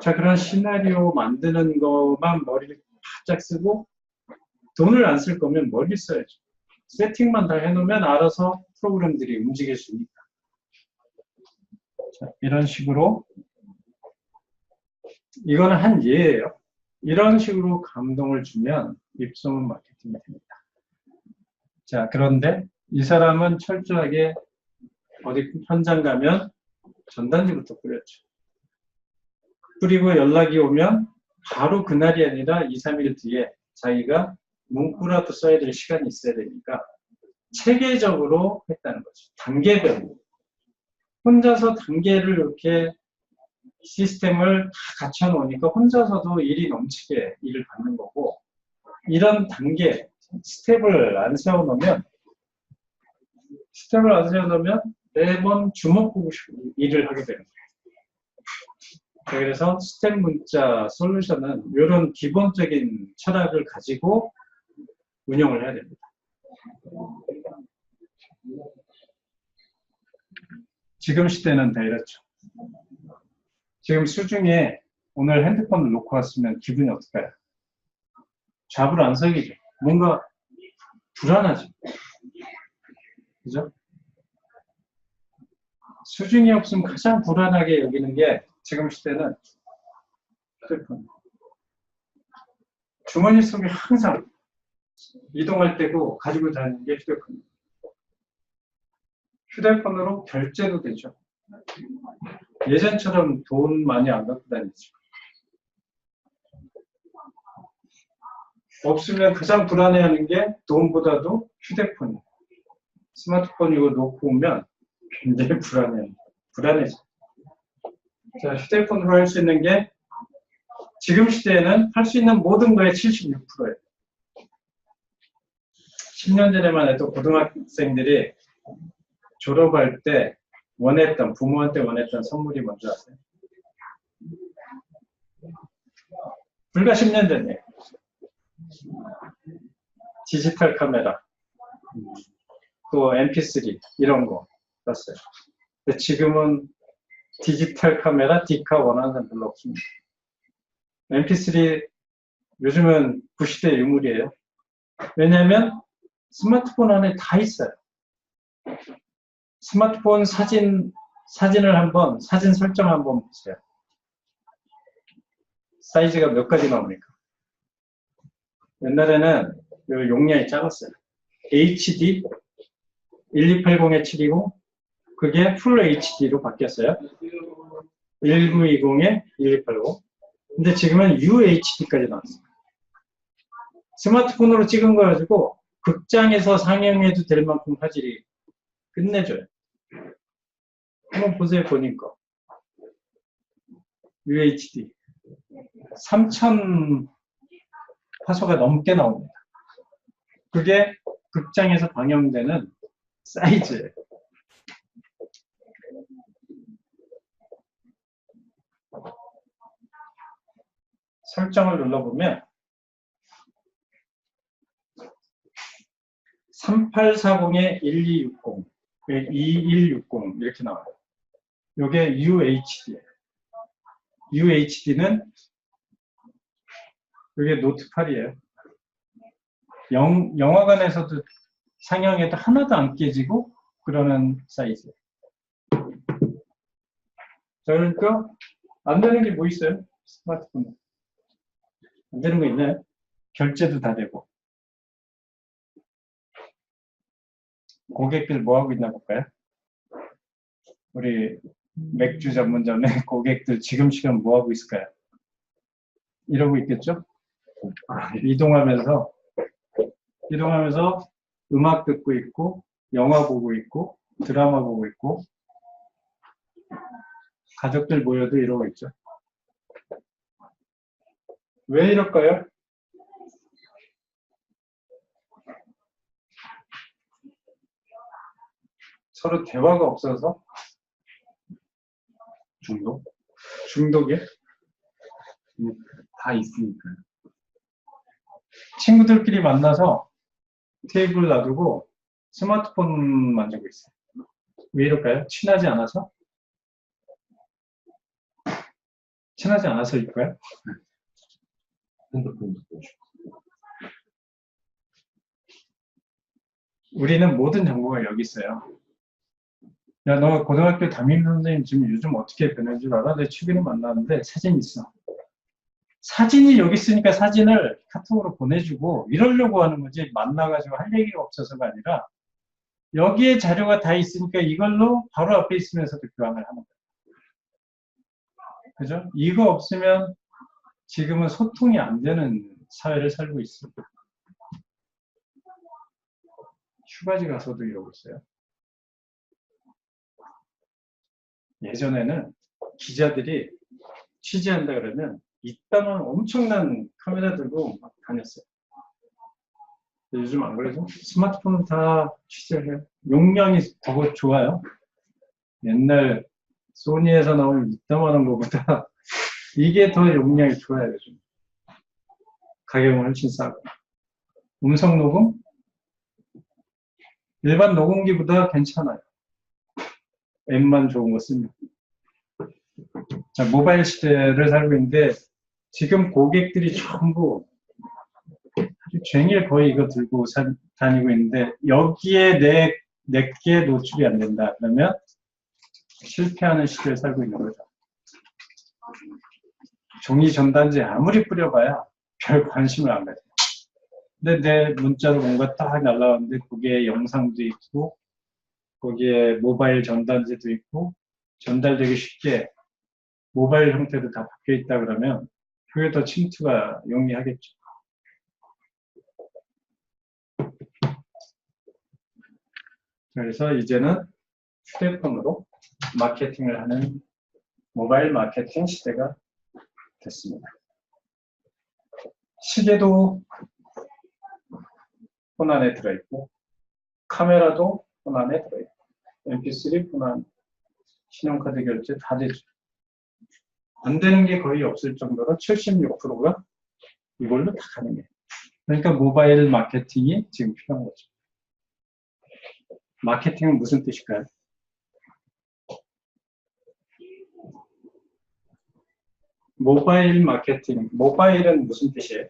자, 그런 시나리오 만드는 것만 머리를 바짝 쓰고 돈을 안 쓸 거면 머리 써야죠. 세팅만 다 해놓으면 알아서 프로그램들이 움직일 수 있다. 자, 이런 식으로 이거는 한 예예요. 이런 식으로 감동을 주면 입소문 마케팅이 됩니다. 자, 그런데 이 사람은 철저하게 어디 현장 가면 전단지부터 뿌렸죠. 뿌리고 연락이 오면 바로 그날이 아니라 2, 3일 뒤에 자기가 문구라도 써야 될 시간이 있어야 되니까 체계적으로 했다는 거죠. 단계별로. 혼자서 단계를 이렇게 시스템을 다 갖춰놓으니까 혼자서도 일이 넘치게 일을 받는 거고 이런 단계, 스텝을 안 세워놓으면 매번 주먹구구식 일을 하게 되는 거예요. 그래서 스텝 문자 솔루션은 이런 기본적인 철학을 가지고 운영을 해야 됩니다. 지금 시대는 다 이렇죠. 지금 수중에 오늘 핸드폰을 놓고 왔으면 기분이 어떨까요? 잡을 안 서기죠. 뭔가 불안하죠. 그죠? 수중이 없으면 가장 불안하게 여기는 게 지금 시대는 휴대폰. 주머니 속에 항상 이동할 때고 가지고 다니는 게 휴대폰입니다. 휴대폰으로 결제도 되죠. 예전처럼 돈 많이 안 갖고 다니죠. 없으면 가장 불안해하는 게 돈보다도 휴대폰이에요. 스마트폰 이거 놓고 오면 굉장히 불안해요. 불안해져. 자, 휴대폰으로 할 수 있는 게 지금 시대에는 할 수 있는 모든 거의 76%예요. 10년 전에만 해도 고등학생들이 졸업할 때 원했던, 부모한테 원했던 선물이 뭔지 아세요? 불과 10년 전이에요. 디지털 카메라, 또 MP3 이런 거 썼어요. 근데 지금은 디지털 카메라, 디카 원하는 사람 별로 없습니다. MP3 요즘은 구시대 유물이에요. 왜냐하면 스마트폰 안에 다 있어요. 스마트폰 사진을 한번, 사진 설정 한번 보세요. 사이즈가 몇 가지 나옵니까? 옛날에는 그 용량이 작았어요. HD 1280에 720, 그게 풀 HD로 바뀌었어요. 1920에 1280. 근데 지금은 UHD까지 나왔어요. 스마트폰으로 찍은 거 가지고 극장에서 상영해도 될 만큼 화질이 끝내줘요. 한번 보세요, 본인 거. UHD. 3000 화소가 넘게 나옵니다. 그게 극장에서 방영되는 사이즈예요. 설정을 눌러보면 3840에 1260, 2160 이렇게 나와요. 이게 UHD예요. UHD는 이게 노트 8이에요. 영화관에서도 상영해도 하나도 안 깨지고 그러는 사이즈예요. 자, 그러니까 안 되는 게 뭐 있어요? 스마트폰에. 안 되는 거 있나요? 결제도 다 되고. 고객들 뭐 하고 있나 볼까요? 우리 맥주 전문점의 고객들 지금 시간 뭐 하고 있을까요? 이러고 있겠죠? 이동하면서 음악 듣고 있고, 영화 보고 있고, 드라마 보고 있고, 가족들 모여도 이러고 있죠. 왜 이럴까요? 서로 대화가 없어서 중독이요? 다 있으니까요. 친구들끼리 만나서 테이블 놔두고 스마트폰 만지고 있어요. 왜 이럴까요? 친하지 않아서? 친하지 않아서일까요? 핸드폰도 보고. 우리는 모든 정보가 여기 있어요. 야, 너 고등학교 담임 선생님 지금 요즘 어떻게 변한 줄 알아? 내 최근에 만났는데 사진 있어. 사진이 여기 있으니까 사진을 카톡으로 보내주고 이러려고 하는 거지, 만나가지고 할 얘기가 없어서가 아니라 여기에 자료가 다 있으니까 이걸로 바로 앞에 있으면서도 교환을 하는 거예요. 그죠? 이거 없으면 지금은 소통이 안 되는 사회를 살고 있습니다. 휴가지 가서도 이러고 있어요. 예전에는 기자들이 취재한다 그러면 이따만 엄청난 카메라 들고 막 다녔어요. 요즘 안 그래도 스마트폰은 다 취재를 해요. 용량이 더 좋아요. 옛날 소니에서 나오는 이따만한 것보다 이게 더 용량이 좋아요, 요즘. 가격은 훨씬 싸고. 음성 녹음? 일반 녹음기보다 괜찮아요. 앱만 좋은 거 쓰면. 자, 모바일 시대를 살고 있는데 지금 고객들이 전부 아주 종일 거의 이거 들고 다니고 있는데 여기에 내게 노출이 안 된다. 그러면 실패하는 시대를 살고 있는 거죠. 종이 전단지 아무리 뿌려봐야 별 관심을 안 가져요. 근데 내 문자로 뭔가 딱 날라왔는데 거기에 영상도 있고 거기에 모바일 전단지도 있고 전달되기 쉽게 모바일 형태도 다 바뀌어 있다 그러면 그게 더 침투가 용이하겠죠. 그래서 이제는 휴대폰으로 마케팅을 하는 모바일 마케팅 시대가 됐습니다. 시계도 폰 안에 들어있고, 카메라도 폰 안에 들어있고, MP3 폰 안에, 신용카드 결제 다 되죠. 안 되는 게 거의 없을 정도로 76%가 이걸로 다 가능해요. 그러니까 모바일 마케팅이 지금 필요한 거죠. 마케팅은 무슨 뜻일까요? 모바일 마케팅, 모바일은 무슨 뜻이에요?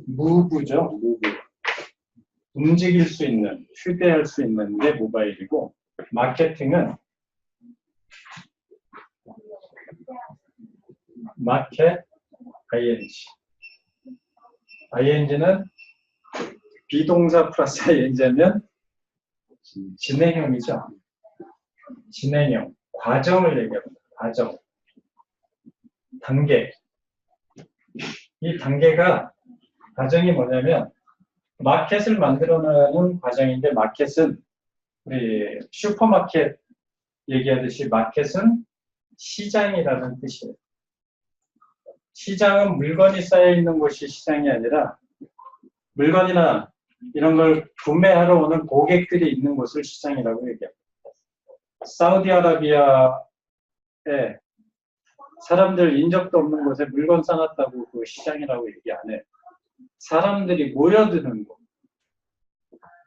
무브죠, 무브. 움직일 수 있는, 휴대할 수 있는 게 모바일이고, 마케팅은 마켓 ing. ing는 비동사 플러스 ing면 진행형이죠. 진행형. 과정을 얘기합니다. 과정. 단계. 이 단계가, 과정이 뭐냐면, 마켓을 만들어내는 과정인데, 마켓은, 우리 슈퍼마켓 얘기하듯이 마켓은 시장이라는 뜻이에요. 시장은 물건이 쌓여있는 곳이 시장이 아니라, 물건이나 이런 걸 구매하러 오는 고객들이 있는 곳을 시장이라고 얘기합니다. 사우디아라비아에 사람들 인적도 없는 곳에 물건 쌓았다고 그 시장이라고 얘기 안 해요. 사람들이 모여드는 곳,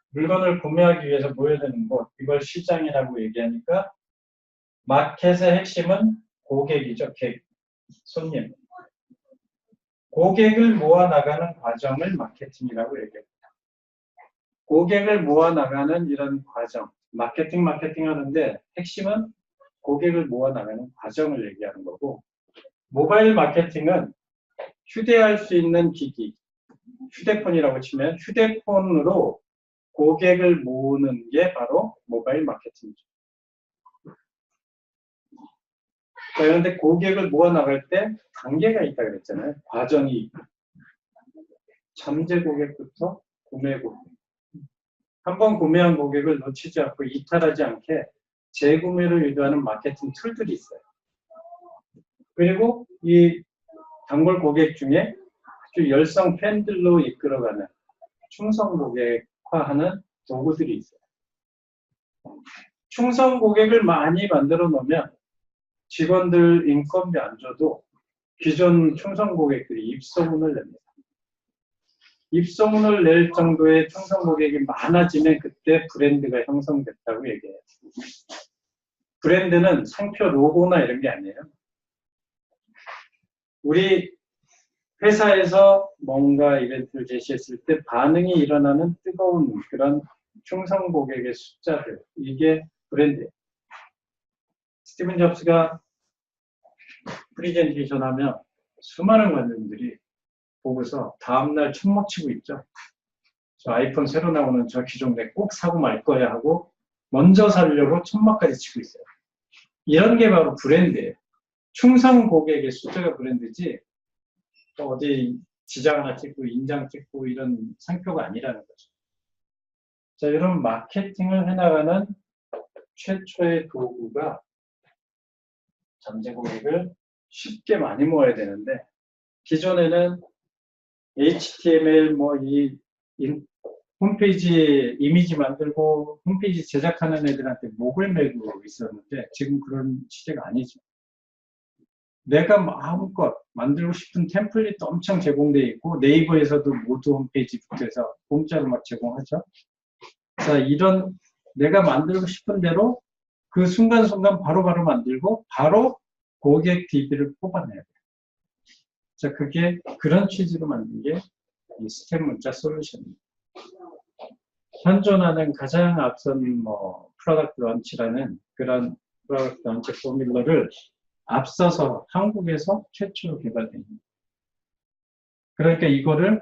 물건을 구매하기 위해서 모여드는 곳, 이걸 시장이라고 얘기하니까 마켓의 핵심은 고객이죠. 손님. 고객을 모아나가는 과정을 마케팅이라고 얘기합니다. 고객을 모아나가는 이런 과정, 마케팅 하는데 핵심은 고객을 모아나가는 과정을 얘기하는 거고, 모바일 마케팅은 휴대할 수 있는 기기, 휴대폰이라고 치면 휴대폰으로 고객을 모으는 게 바로 모바일 마케팅이죠. 자, 그런데 고객을 모아나갈 때 단계가 있다고 그랬잖아요. 과정이 있고. 잠재 고객부터 구매 고객. 한번 구매한 고객을 놓치지 않고 이탈하지 않게 재구매를 유도하는 마케팅 툴들이 있어요. 그리고 이 단골 고객 중에 아주 열성 팬들로 이끌어가는 충성 고객화하는 도구들이 있어요. 충성 고객을 많이 만들어 놓으면 직원들 인건비 안 줘도 기존 충성 고객들이 입소문을 냅니다. 입소문을 낼 정도의 충성 고객이 많아지면 그때 브랜드가 형성됐다고 얘기해요. 브랜드는 상표 로고나 이런 게 아니에요. 우리 회사에서 뭔가 이벤트를 제시했을 때 반응이 일어나는 뜨거운 그런 충성 고객의 숫자들, 이게 브랜드예요. 스티븐 잡스가 프리젠테이션 하면 수많은 관객들이 보고서 다음날 춤막 치고 있죠. 저 아이폰 새로 나오는 저 기종 내 꼭 사고 말 거야 하고 먼저 사려고 춤막까지 치고 있어요. 이런 게 바로 브랜드예요. 충성 고객의 숫자가 브랜드지 어디 지장 하나 찍고 인장 찍고 이런 상표가 아니라는 거죠. 자, 이런 마케팅을 해나가는 최초의 도구가 잠재 고객을 쉽게 많이 모아야 되는데, 기존에는 HTML 홈페이지 이미지 만들고 홈페이지 제작하는 애들한테 목을 메고 있었는데 지금 그런 시대가 아니죠. 내가 마음껏 만들고 싶은 템플릿도 엄청 제공되어 있고 네이버에서도 모두 홈페이지부터 해서 공짜로 막 제공하죠. 자, 이런 내가 만들고 싶은 대로 그 순간순간 바로바로 만들고 바로 고객 DB를 뽑아내야 돼요. 자, 그게 그런 취지로 만든 게 이 스텝 문자 솔루션입니다. 현존하는 가장 앞선 프로덕트 런치라는 그런 프로덕트 런치 포뮬러를 앞서서 한국에서 최초로 개발됩니다. 그러니까 이거를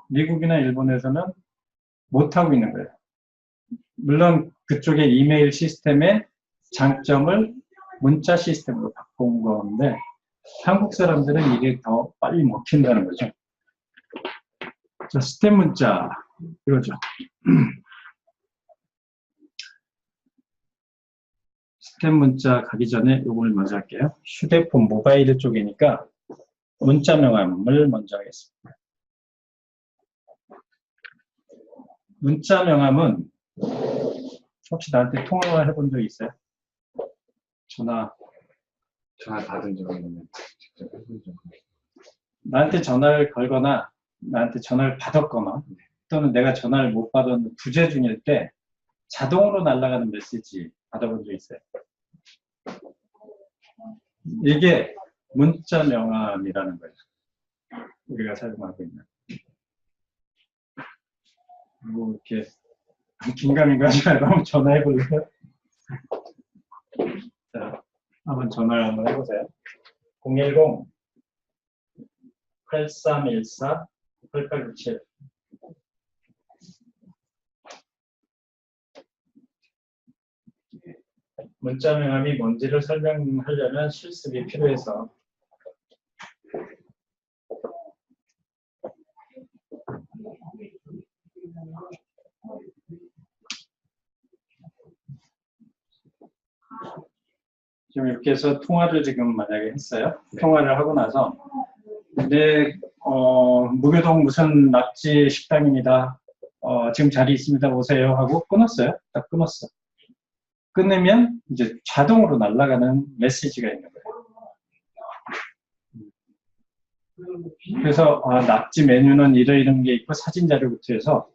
미국이나 일본에서는 못하고 있는 거예요. 물론 그쪽의 이메일 시스템의 장점을 문자 시스템으로 바꾼 건데 한국 사람들은 이게 더 빨리 먹힌다는 거죠. 자, 스텝 문자 이거죠. 스텝 문자 가기 전에 이걸 먼저 할게요. 휴대폰 모바일 쪽이니까 문자 명함을 먼저 하겠습니다. 문자 명함은 혹시 나한테 통화 해본 적 있어요? 전화 받은 적은 있는데 직접 해본 적은 나한테 전화를 걸거나 나한테 전화를 받았거나 또는 내가 전화를 못 받은 부재 중일 때 자동으로 날아가는 메시지 받아본 적 있어요? 이게 문자 명함이라는 거예요. 우리가 사용하고 있는. 뭐 이렇게 긴가민가 하지 말고 한번 전화해 볼래요? 자, 한번 전화를 한번 해보세요. 010-8314-8867. 문자 명함이 뭔지를 설명하려면 실습이 필요해서 지금 이렇게 해서 통화를 지금 만약에 했어요. 통화를 하고 나서 무교동 무슨 낙지 식당입니다. 지금 자리 있습니다. 오세요 하고 끊었어요. 딱 끊었어. 끊으면 이제 자동으로 날아가는 메시지가 있는 거예요. 그래서 낙지 메뉴는 이런 게 있고 사진 자료부터 해서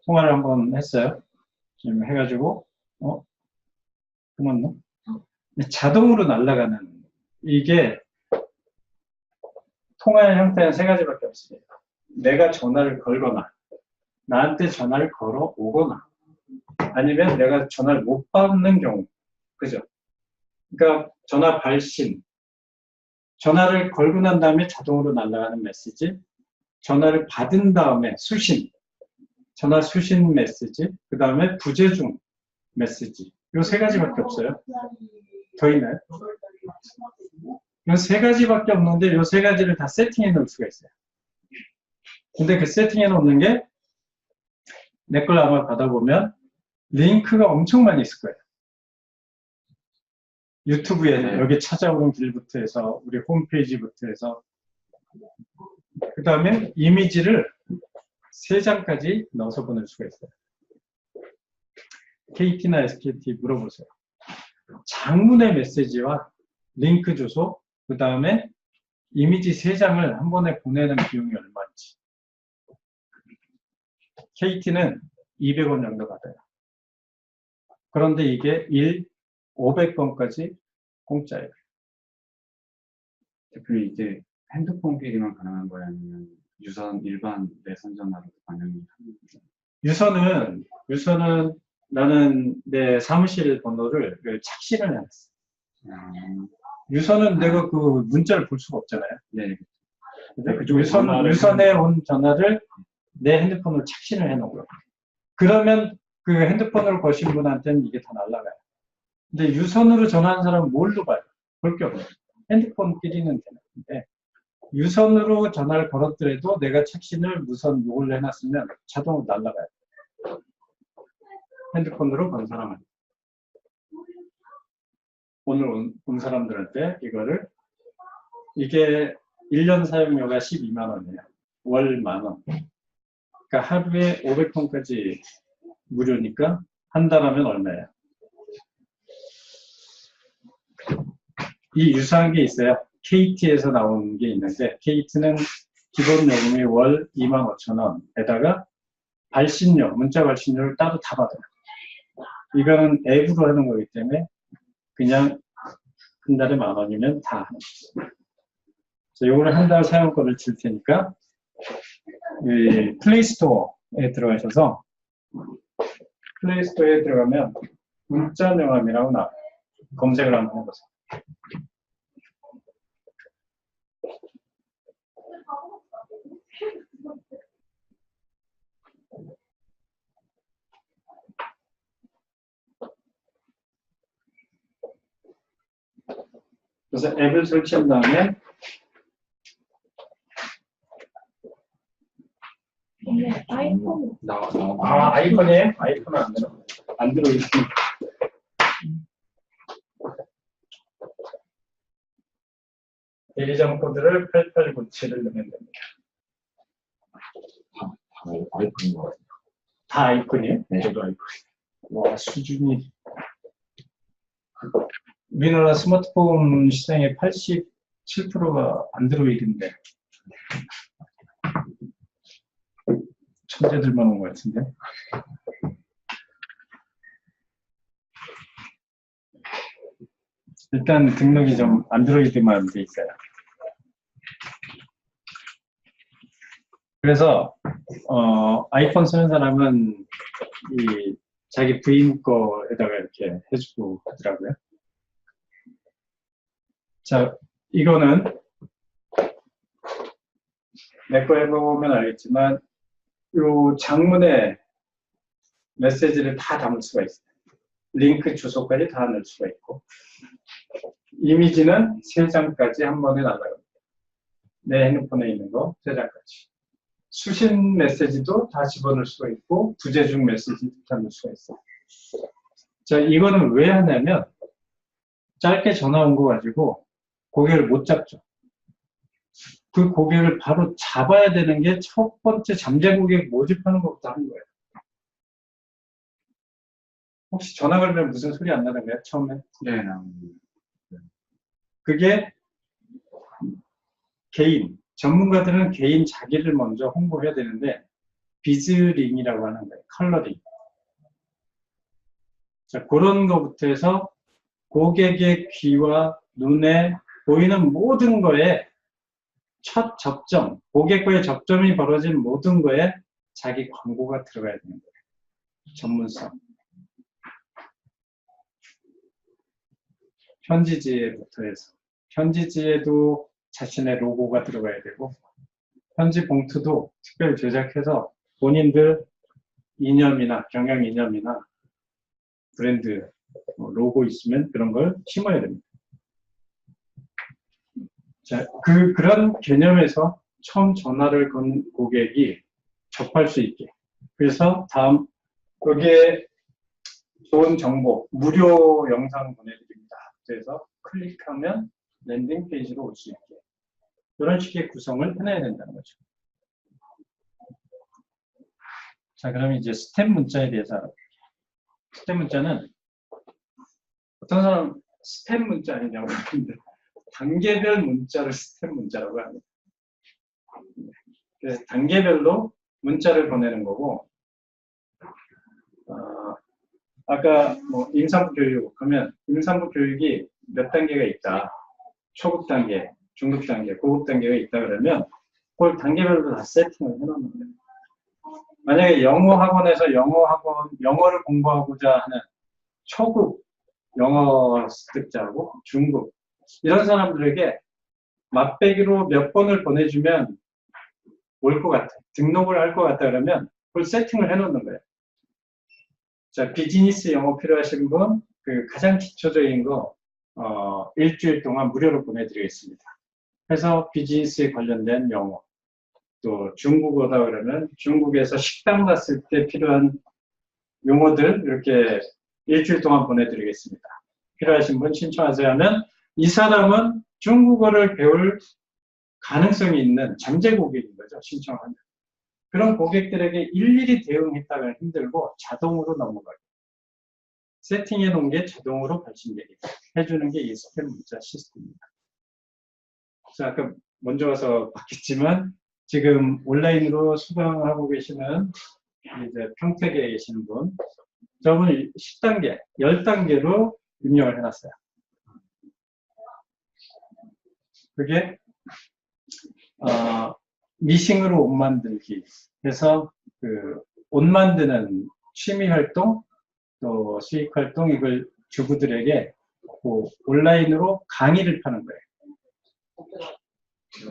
통화를 한번 했어요. 지금 해가지고 끊었나? 자동으로 날아가는 이게 통화의 형태는 세 가지밖에 없습니다. 내가 전화를 걸거나 나한테 전화를 걸어 오거나 아니면 내가 전화를 못 받는 경우, 그죠? 그러니까 전화 발신, 전화를 걸고 난 다음에 자동으로 날아가는 메시지, 전화를 받은 다음에 수신, 전화 수신 메시지, 그 다음에 부재 중 메시지. 이 세 가지밖에 없어요. 더 있나요? 이 세 가지밖에 없는데 이 세 가지를 다 세팅해 놓을 수가 있어요. 근데 그 세팅해 놓는 게 내 걸 아마 받아보면 링크가 엄청 많이 있을 거예요. 유튜브에 여기 찾아오는 길부터 해서 우리 홈페이지부터 해서 그 다음에 이미지를 3장까지 넣어서 보낼 수가 있어요. KT나 SKT 물어보세요. 장문의 메시지와 링크 주소, 그 다음에 이미지 3장을 한 번에 보내는 비용이 얼마인지. KT는 200원 정도 받아요. 그런데 이게 500건까지 공짜예요. 대표님 이제 핸드폰 끼기만 가능한 거예요? 아니면 유선 일반 내선 전화로도 가능해요? 유선은 나는 내 사무실 번호를 착신을 해놨어. 유선은 내가 그 문자를 볼 수가 없잖아요. 네. 유선에 온 전화를 내 핸드폰으로 착신을 해놓은 거예요. 그러면 그 핸드폰으로 거신 분한테는 이게 다 날아가요. 근데 유선으로 전화하는 사람은 뭘로 봐요? 볼 게 없어요. 핸드폰끼리는 되는데 유선으로 전화를 걸었더라도 내가 착신을 무선 요걸 해놨으면 자동으로 날아가요. 핸드폰으로 건 사람은 오늘 온 사람들한테 이게 1년 사용료가 12만 원이에요. 월 만원. 그러니까 하루에 500통까지 무료니까 한 달 하면 얼마예요? 이 유사한 게 있어요. KT에서 나온 게 있는데 KT는 기본 요금이 월 25,000원에다가 발신료, 문자 발신료를 따로 다 받아요. 이거는 앱으로 하는 거기 때문에 그냥 한 달에 10,000원이면 다 하는 거죠. 요거를 한 달 사용권을 줄 테니까 이 플레이스토어에 들어가셔서 플레이스토어에 들어가면 문자 명함이라고 나와요. 검색을 한번 해보세요. 그래서 앱을 설치한 다음에 아이폰이에요? 아이폰은 안 되나? 안드로이드. 대리점 코드를 8897을 넣으면 됩니다. 아이폰인 것 같아요. 다 아이폰이에요? 네. 저도 아이폰. 와, 수준이. 우리나라 스마트폰 시장의 87%가 안드로이드인데. 천재들만 온 것 같은데. 일단 등록이 좀 안드로이드만 돼 있어요. 그래서 아이폰 쓰는 사람은 이 자기 부인 거에다가 이렇게 해주고 하더라고요. 자, 이거는 내 거 해보면 알겠지만 이 장문에 메시지를 다 담을 수가 있어요. 링크 주소까지 다 넣을 수가 있고 이미지는 3장까지 한 번에 날아갑니다. 내 핸드폰에 있는 거 3장까지. 수신 메시지도 다 집어넣을 수가 있고 부재중 메시지도 다 넣을 수가 있어요. 자, 이거는 왜 하냐면 짧게 전화 온 거 가지고 고객을 못 잡죠. 그 고객을 바로 잡아야 되는 게 첫 번째 잠재 고객 모집하는 것부터 하는 거예요. 혹시 전화 걸면 무슨 소리 안 나던가요? 처음에? 네, 나옵니다. 그게 개인, 전문가들은 개인 자기를 먼저 홍보해야 되는데 비즈링이라고 하는 거예요. 컬러링. 자, 그런 것부터 해서 고객의 귀와 눈에 보이는 모든 거에 첫 접점, 고객과의 접점이 벌어진 모든 거에 자기 광고가 들어가야 되는 거예요. 전문성. 편지지에부터 해서. 편지지에도 자신의 로고가 들어가야 되고, 편지 봉투도 특별히 제작해서 본인들 이념이나 경영 이념이나 브랜드 로고 있으면 그런 걸 심어야 됩니다. 자, 그런 개념에서 처음 전화를 건 고객이 접할 수 있게. 그래서 다음, 여기에 좋은 정보, 무료 영상 보내드립니다. 그래서 클릭하면 랜딩 페이지로 올 수 있게. 이런 식의 구성을 해내야 된다는 거죠. 자, 그럼 이제 스텝 문자에 대해서 알아볼게요. 스텝 문자는 어떤 사람 스텝 문자 아니냐고 하는데 단계별 문자를 스텝 문자라고 합니다. 그래서 단계별로 문자를 보내는 거고, 아까 뭐 임산부 교육 하면 임산부 교육이 몇 단계가 있다. 초급 단계, 중급 단계, 고급 단계가 있다 그러면 그걸 단계별로 다 세팅을 해놓는 거예요. 만약에 영어 학원에서 영어를 공부하고자 하는 초급 영어 습득자하고 중급 이런 사람들에게 맛배기로 몇 번을 보내주면 올 것 같아. 등록을 할 것 같다 그러면 그걸 세팅을 해놓는 거예요. 자, 비즈니스 영어 필요하신 분, 가장 기초적인 거, 일주일 동안 무료로 보내드리겠습니다. 그래서 비즈니스에 관련된 영어, 또 중국어다 그러면 중국에서 식당 갔을 때 필요한 용어들 이렇게 일주일 동안 보내드리겠습니다. 필요하신 분 신청하세요 하면 이 사람은 중국어를 배울 가능성이 있는 잠재 고객인 거죠. 신청하면. 그런 고객들에게 일일이 대응했다가 힘들고 자동으로 넘어가요. 세팅해 놓은 게 자동으로 발신되게 해주는 게 이 스텝 문자 시스템입니다. 자, 아까 먼저 와서 봤겠지만 지금 온라인으로 수강하고 계시는 이제 평택에 계시는 분, 저분 10단계, 10단계로 입력을 해놨어요. 그게 미싱으로 옷 만들기 해서 옷 만드는 취미 활동 또 수익 활동 이걸 주부들에게 온라인으로 강의를 파는 거예요.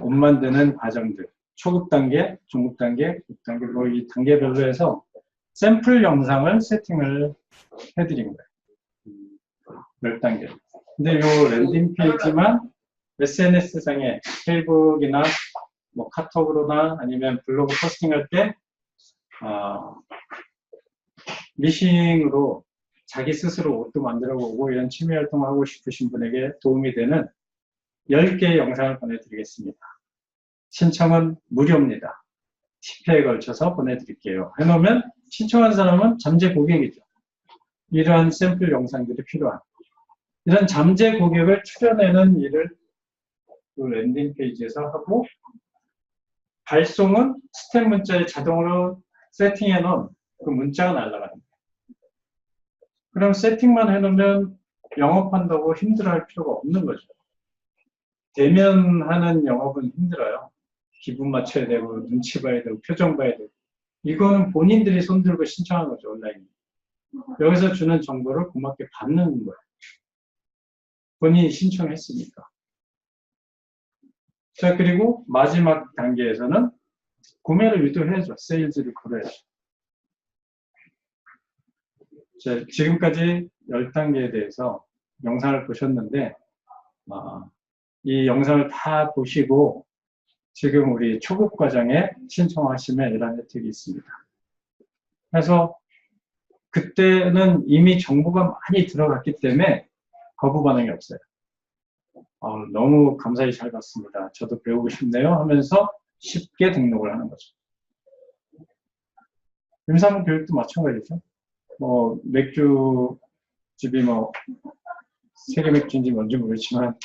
옷 만드는 과정들 초급 단계, 중급 단계, 급 단계 이 단계별로 해서 샘플 영상을 세팅을 해드린 거예요. 10단계. 근데 이 랜딩 페이지만 SNS상에 페이북이나 뭐 카톡으로나 아니면 블로그 포스팅할 때 미싱으로 자기 스스로 옷도 만들어 보고 이런 취미 활동을 하고 싶으신 분에게 도움이 되는 10개의 영상을 보내드리겠습니다. 신청은 무료입니다. 10회에 걸쳐서 보내드릴게요. 해놓으면 신청한 사람은 잠재 고객이죠. 이러한 샘플 영상들이 필요한 이런 잠재 고객을 추려내는 일을 그 랜딩 페이지에서 하고 발송은 스텝 문자에 자동으로 세팅해 놓은 그 문자가 날아갑니다. 그럼 세팅만 해놓으면 영업한다고 힘들어할 필요가 없는 거죠. 대면하는 영업은 힘들어요. 기분 맞춰야 되고 눈치 봐야 되고 표정 봐야 되고 이거는 본인들이 손들고 신청한 거죠. 온라인. 여기서 주는 정보를 고맙게 받는 거예요. 본인이 신청했으니까. 자, 그리고 마지막 단계에서는 구매를 유도해야죠. 세일즈를 걸어야죠. 자, 지금까지 10단계에 대해서 영상을 보셨는데 이 영상을 다 보시고 지금 우리 초급 과정에 신청하시면 이런 혜택이 있습니다. 그래서 그때는 이미 정보가 많이 들어갔기 때문에 거부 반응이 없어요. 너무 감사히 잘 봤습니다. 저도 배우고 싶네요 하면서 쉽게 등록을 하는 거죠. 임산부 교육도 마찬가지죠. 맥주집이 세계 맥주인지 뭔지 모르지만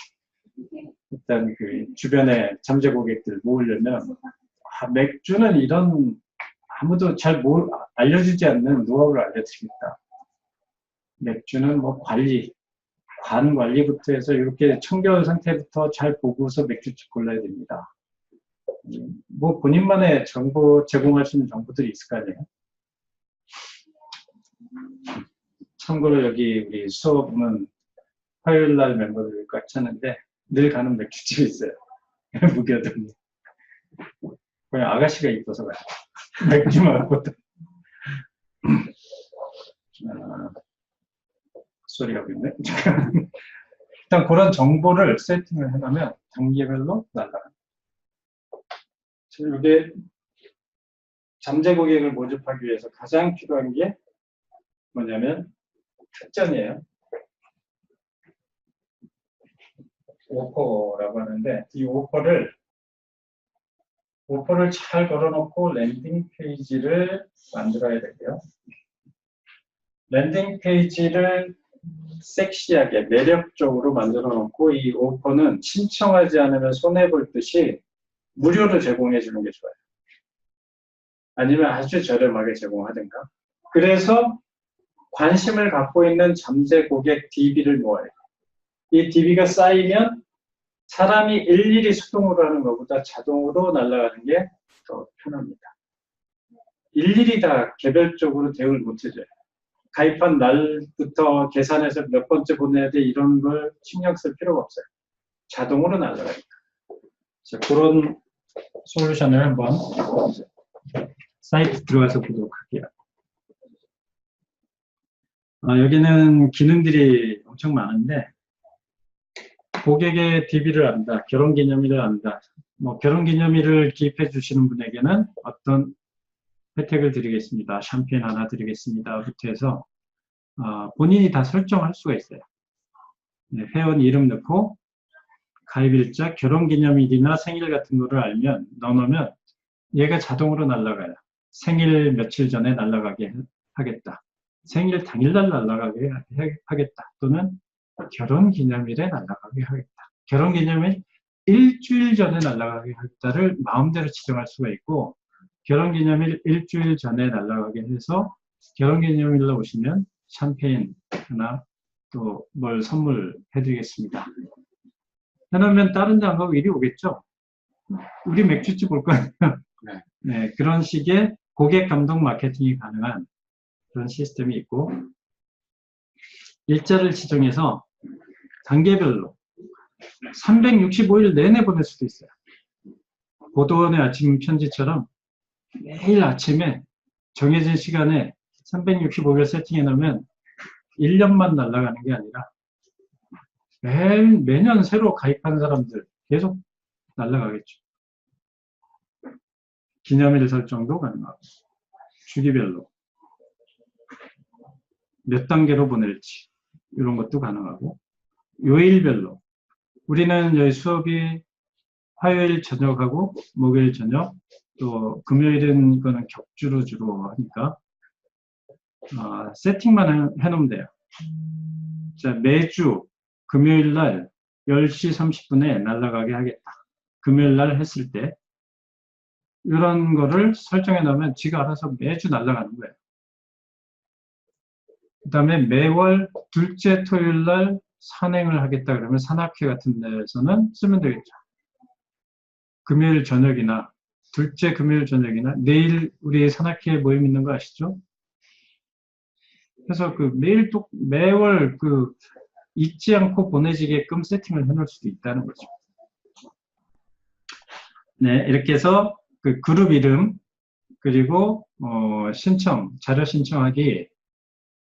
일단 그 주변에 잠재 고객들 모으려면 맥주는 이런 아무도 잘 알려주지 않는 노하우를 알려드립니다. 맥주는 관 관리부터 해서 이렇게 청결 상태부터 잘 보고서 맥주집 골라야 됩니다. 본인만의 정보 제공할 수 있는 정보들이 있을 거 아니에요. 참고로 여기 우리 수업은 화요일날 멤버들 꽉 찼는데 늘 가는 맥주집이 있어요. 무교들. 그냥 아가씨가 이뻐서 가요. 맥주만 먹거든. 소리가 있네. 일단 그런 정보를 세팅을 해놓으면 단계별로 날아갑니다. 이게 잠재 고객을 모집하기 위해서 가장 필요한 게 뭐냐면 특전이에요. 오퍼라고 하는데 이 오퍼를 잘 걸어놓고 랜딩 페이지를 만들어야 되고요. 랜딩 페이지를 섹시하게 매력적으로 만들어 놓고 이 오퍼는 신청하지 않으면 손해볼 듯이 무료로 제공해 주는 게 좋아요. 아니면 아주 저렴하게 제공하든가. 그래서 관심을 갖고 있는 잠재 고객 DB를 모아요. 이 DB가 쌓이면 사람이 일일이 수동으로 하는 것보다 자동으로 날아가는 게 더 편합니다. 일일이 다 개별적으로 대응을 못 해줘요. 가입한 날부터 계산해서 몇 번째 보내야 돼 이런 걸 신경 쓸 필요가 없어요. 자동으로 날아가니까. 자, 그런 솔루션을 한번 사이트 들어가서 보도록 할게요. 여기는 기능들이 엄청 많은데 고객의 DB를 안다, 결혼기념일을 안다. 결혼기념일을 기입해 주시는 분에게는 어떤 혜택을 드리겠습니다. 샴페인 하나 드리겠습니다. 부터 해서 본인이 다 설정할 수가 있어요. 네, 회원 이름 넣고 가입일자, 결혼기념일이나 생일 같은 거를 넣어놓으면 얘가 자동으로 날아가요. 생일 며칠 전에 날아가게 하겠다. 생일 당일날 날아가게 하겠다. 또는 결혼기념일에 날아가게 하겠다. 결혼기념일 일주일 전에 날아가게 하겠다를 마음대로 지정할 수가 있고 결혼기념일 일주일 전에 날아가게 해서 결혼기념일로 오시면 샴페인 하나 또 뭘 선물해드리겠습니다. 해놓으면 다른 데 안 가고 이리 오겠죠? 우리 맥주집 올 거예요. 네, 그런 식의 고객 감동 마케팅이 가능한 그런 시스템이 있고 일자를 지정해서 단계별로 365일 내내 보낼 수도 있어요. 고도원의 아침 편지처럼 매일 아침에 정해진 시간에 365일 세팅해 놓으면 1년만 날아가는 게 아니라 매년 새로 가입한 사람들 계속 날아가겠죠. 기념일 설정도 가능하고 주기별로 몇 단계로 보낼지 이런 것도 가능하고, 요일별로 우리는 여기 수업이 화요일 저녁하고 목요일 저녁, 또 금요일은 이거는 격주로 주로 하니까 세팅만 해놓으면 돼요. 자, 매주 금요일 날 10시 30분에 날아가게 하겠다. 금요일 날 했을 때 이런 거를 설정해 놓으면 지가 알아서 매주 날아가는 거예요. 그 다음에 매월 둘째 토요일 날 산행을 하겠다 그러면 산악회 같은 데서는 쓰면 되겠죠. 금요일 저녁이나 둘째 금요일 저녁이나 내일 우리 산악회 모임 있는 거 아시죠? 그래서 그 매월 잊지 않고 보내지게끔 세팅을 해놓을 수도 있다는 거죠. 네, 이렇게 해서 그 그룹 이름 그리고 자료 신청하기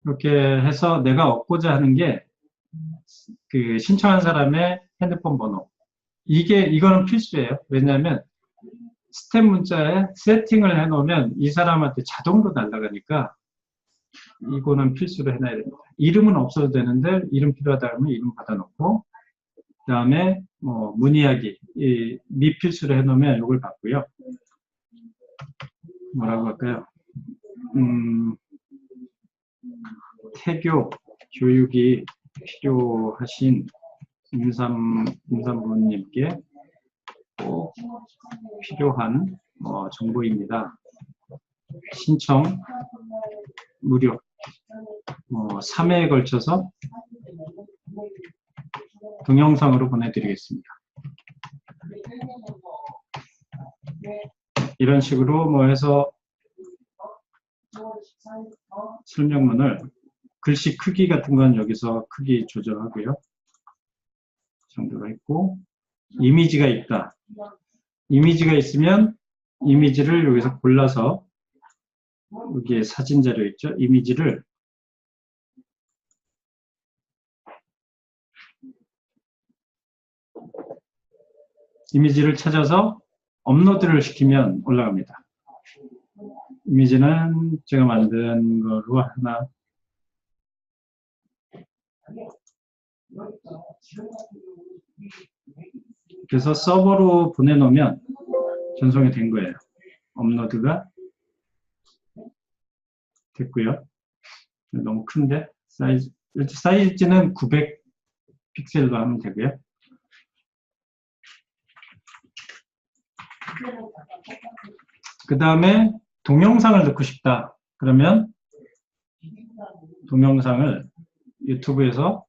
이렇게 해서 내가 얻고자 하는 게 그 신청한 사람의 핸드폰 번호. 이거는 필수예요. 왜냐하면 스텝 문자에 세팅을 해놓으면 이 사람한테 자동으로 날아가니까 이거는 필수로 해놔야 됩니다. 이름은 없어도 되는데 이름 필요하다 하면 이름 받아놓고, 그 다음에 문의하기 미필수로 해놓으면 이걸 받고요. 뭐라고 할까요? 태교 교육이 필요하신 임산부님께 꼭 필요한 정보입니다. 신청 무료 3회에 걸쳐서 동영상으로 보내드리겠습니다. 이런 식으로 해서 설명문을 글씨 크기 같은 건 여기서 크기 조절하고요. 정도로 했고, 이미지가 있다. 이미지가 있으면 이미지를 여기서 골라서 여기에 사진 자료 있죠? 이미지를 찾아서 업로드를 시키면 올라갑니다. 이미지는 제가 만든 거로 하나 그래서 서버로 보내놓으면 전송이 된 거예요. 업로드가 됐고요. 너무 큰데 사이즈는 900 픽셀로 하면 되고요. 그 다음에 동영상을 넣고 싶다. 그러면 동영상을 유튜브에서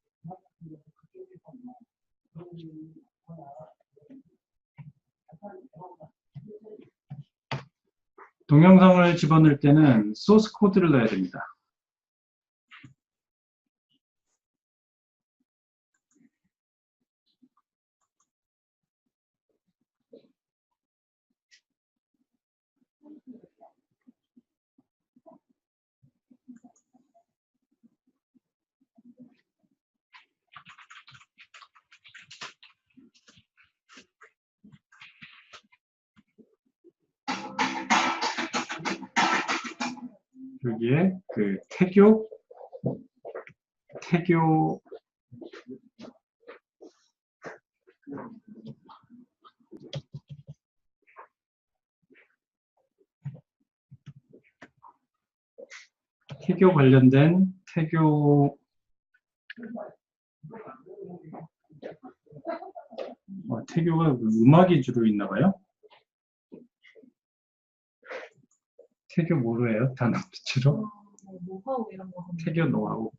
동영상을 집어넣을 때는 소스 코드를 넣어야 됩니다. 여기에 그 태교 관련된 태교가 음악이 주로 있나 봐요. 태교 뭐로 해요? 단어 주로? 노하우 이런 거 하면 태교 노하우.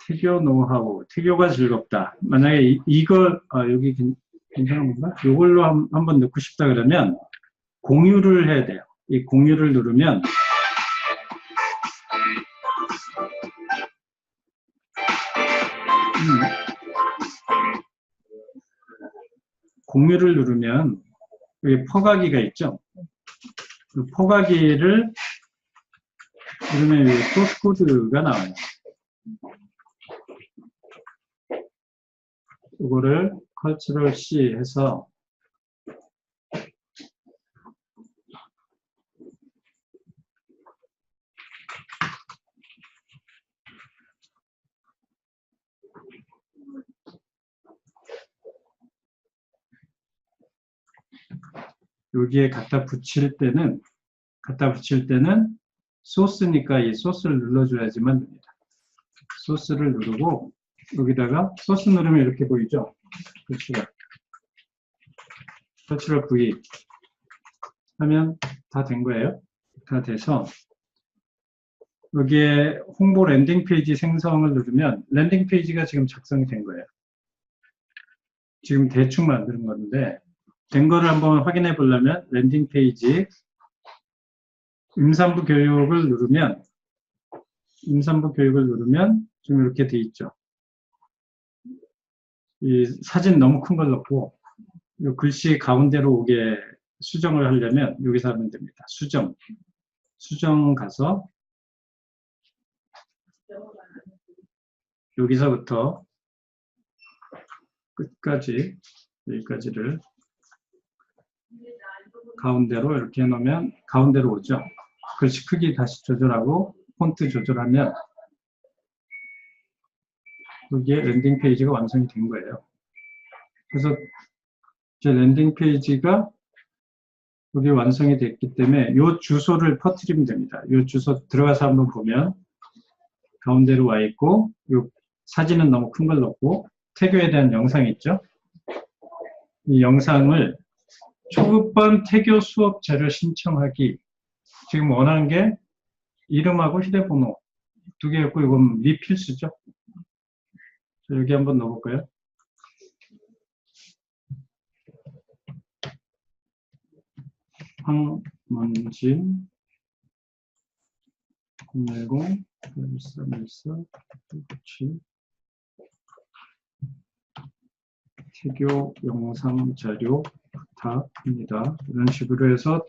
태교 노하우. 태교가 즐겁다. 만약에 여기 괜찮은 건가? 이걸로 한번 넣고 싶다 그러면 공유를 해야 돼요. 이 공유를 누르면 여기 포가기가 있죠. 그 포가기를 누르면 여기 소스 코드가 나와요. 이거를 컨트롤 C 해서 여기에 갖다 붙일 때는 소스니까 이 소스를 눌러줘야지만 됩니다. 소스를 누르고 여기다가 소스 누르면 이렇게 보이죠? 글씨가. 터치를 V 하면 다 된 거예요. 다 돼서 여기에 홍보 랜딩 페이지 생성을 누르면 랜딩 페이지가 지금 작성이 된 거예요. 지금 대충 만드는 건데 된 거를 한번 확인해 보려면 랜딩 페이지 임산부 교육을 누르면 지금 이렇게 돼 있죠. 이 사진 너무 큰 걸 넣고 이 글씨 가운데로 오게 수정을 하려면 여기서 하면 됩니다. 수정 가서 여기서부터 끝까지 여기까지를 가운데로 이렇게 해놓으면 가운데로 오죠. 글씨 크기 다시 조절하고 폰트 조절하면 여기에 랜딩 페이지가 완성이 된 거예요. 그래서 제 랜딩 페이지가 여기 완성이 됐기 때문에 이 주소를 퍼뜨리면 됩니다. 이 주소 들어가서 한번 보면 가운데로 와 있고 이 사진은 너무 큰 걸 넣고 태교에 대한 영상이 있죠. 이 영상을 초급반 태교 수업자료 신청하기 지금 원하는 게 이름하고 휴대번호 2개였고 이건 미필수죠. 여기 한번 넣어볼까요? 황문진 010-1314-97 태교 영상 자료 부탁합니다. 이런 식으로 해서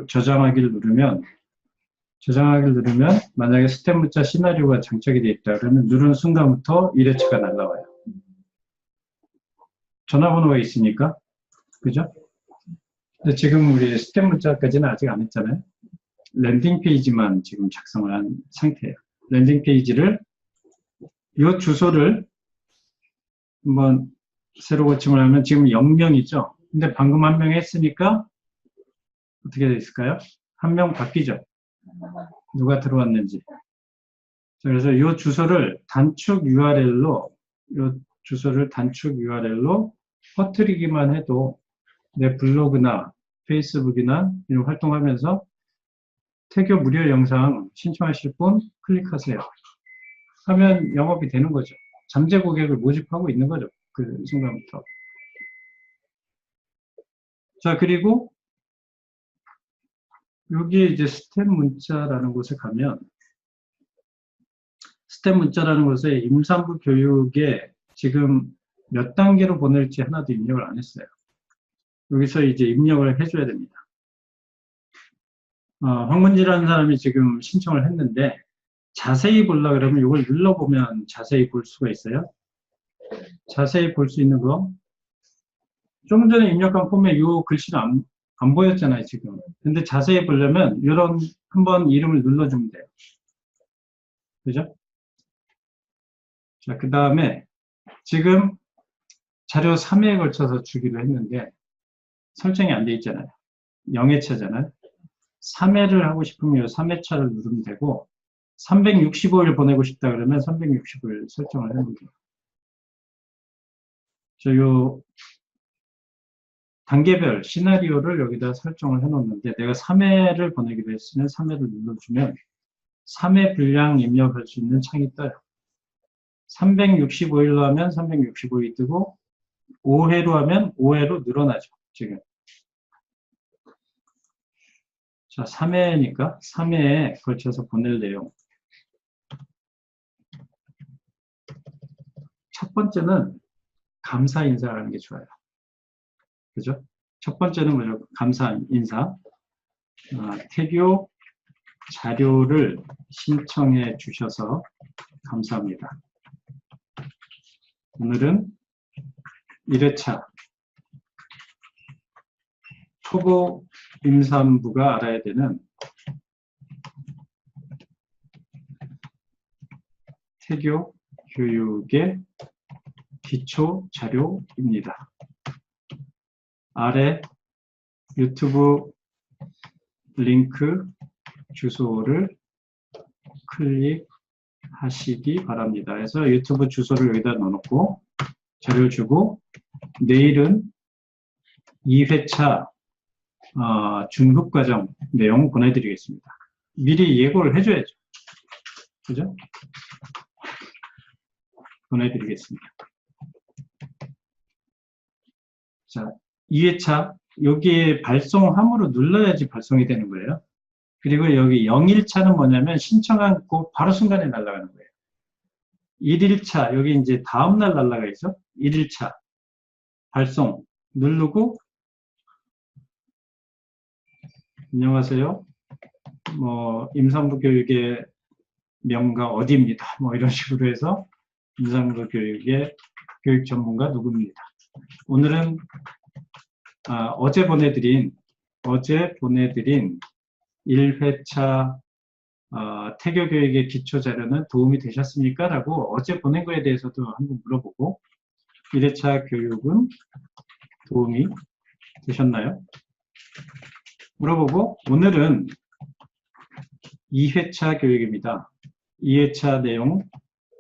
저장하기를 누르면 만약에 스텝 문자 시나리오가 장착이 되어 있다 그러면 누르는 순간부터 1회차가 날라와요. 전화번호가 있으니까 그죠? 근데 지금 우리 스텝 문자까지는 아직 안 했잖아요. 랜딩 페이지만 지금 작성을 한 상태예요. 랜딩 페이지를 이 주소를 한번 새로 고침을 하면 지금 0명이죠. 근데 방금 1명 했으니까 어떻게 돼 있을까요? 1명 바뀌죠. 누가 들어왔는지. 그래서 이 주소를 단축 URL로 퍼뜨리기만 해도 내 블로그나 페이스북이나 이런 활동하면서 태교 무료 영상 신청하실 분 클릭하세요. 하면 영업이 되는 거죠. 잠재 고객을 모집하고 있는 거죠. 그 순간부터. 자, 그리고 여기에 이제 스텝 문자라는 곳에 가면 스텝 문자라는 곳에 임산부 교육에 지금 몇 단계로 보낼지 하나도 입력을 안 했어요. 여기서 이제 입력을 해줘야 됩니다. 황문지라는 사람이 지금 신청을 했는데 자세히 보려고 그러면 이걸 눌러보면 자세히 볼 수가 있어요. 자세히 볼 수 있는 거. 좀 전에 입력한 폼에 이 글씨는 안 보였잖아요, 지금. 근데 자세히 보려면 이런 한번 이름을 눌러주면 돼요. 그죠? 자, 그 다음에 지금 자료 3회에 걸쳐서 주기로 했는데 설정이 안 돼 있잖아요. 0회차잖아요. 3회를 하고 싶으면 3회차를 누르면 되고 365일 보내고 싶다 그러면 365일 설정을 해놓으면 돼요. 자, 요 단계별 시나리오를 여기다 설정을 해놓는데 내가 3회를 보내기로 했으면 3회를 눌러주면 3회 분량 입력할 수 있는 창이 떠요. 365일로 하면 365일이 뜨고 5회로 하면 5회로 늘어나죠. 지금. 자, 3회니까 3회에 걸쳐서 보낼 내용. 첫 번째는 감사 인사라는 게 좋아요. 그죠? 첫 번째는 뭐죠? 감사 인사. 태교 자료를 신청해 주셔서 감사합니다. 오늘은 1회차 초보 임산부가 알아야 되는 태교 교육의 기초 자료입니다. 아래 유튜브 링크 주소를 클릭하시기 바랍니다. 그래서 유튜브 주소를 여기다 넣어놓고 자료를 주고 내일은 2회차 중급과정 내용 보내드리겠습니다. 미리 예고를 해줘야죠. 그죠? 보내드리겠습니다. 자, 2회차 여기에 발송함으로 눌러야지 발송이 되는 거예요. 그리고 여기 0일차는 뭐냐면 신청한 거 바로 순간에 날아가는 거예요. 1일차 여기 이제 다음날 날아가죠. 1일차 발송 누르고 안녕하세요. 뭐 임산부 교육의 명가 어디입니다. 뭐 이런 식으로 해서 임산부 교육의 교육 전문가 누구입니다. 오늘은 어제 보내드린 1회차 태교 교육의 기초 자료는 도움이 되셨습니까? 라고 어제 보낸 거에 대해서도 한번 물어보고 1회차 교육은 도움이 되셨나요? 물어보고 오늘은 2회차 교육입니다. 2회차 내용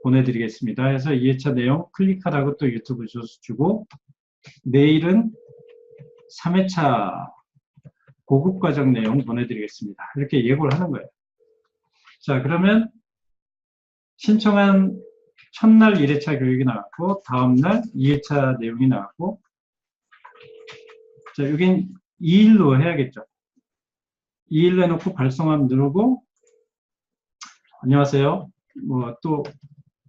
보내드리겠습니다. 해서 2회차 내용 클릭하라고 또 유튜브 주소 주고 내일은 3회차 고급 과정 내용 보내드리겠습니다. 이렇게 예고를 하는 거예요. 자, 그러면 신청한 첫날 1회차 교육이 나왔고 다음날 2회차 내용이 나왔고 자, 여긴 2일로 해야겠죠. 2일로 해놓고 발송함 누르고 안녕하세요. 뭐 또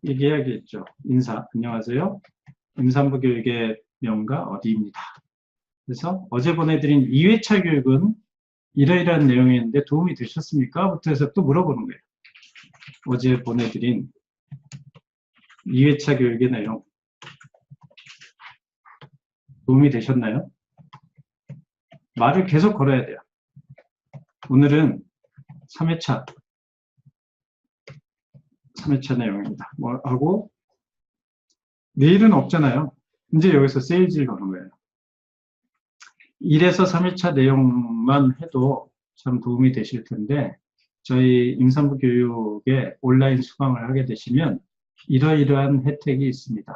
얘기해야겠죠. 인사. 안녕하세요. 임산부 교육의 명가 어디입니다. 그래서 어제 보내드린 2회차 교육은 이러이러한 내용이었는데 도움이 되셨습니까? 부터 해서 또 물어보는 거예요. 어제 보내드린 2회차 교육의 내용 도움이 되셨나요? 말을 계속 걸어야 돼요. 오늘은 3회차 내용입니다. 뭐 하고 내일은 없잖아요. 이제 여기서 세일즈를 거는 거예요. 1에서 3회차 내용만 해도 참 도움이 되실 텐데 저희 임산부 교육에 온라인 수강을 하게 되시면 이러이러한 혜택이 있습니다.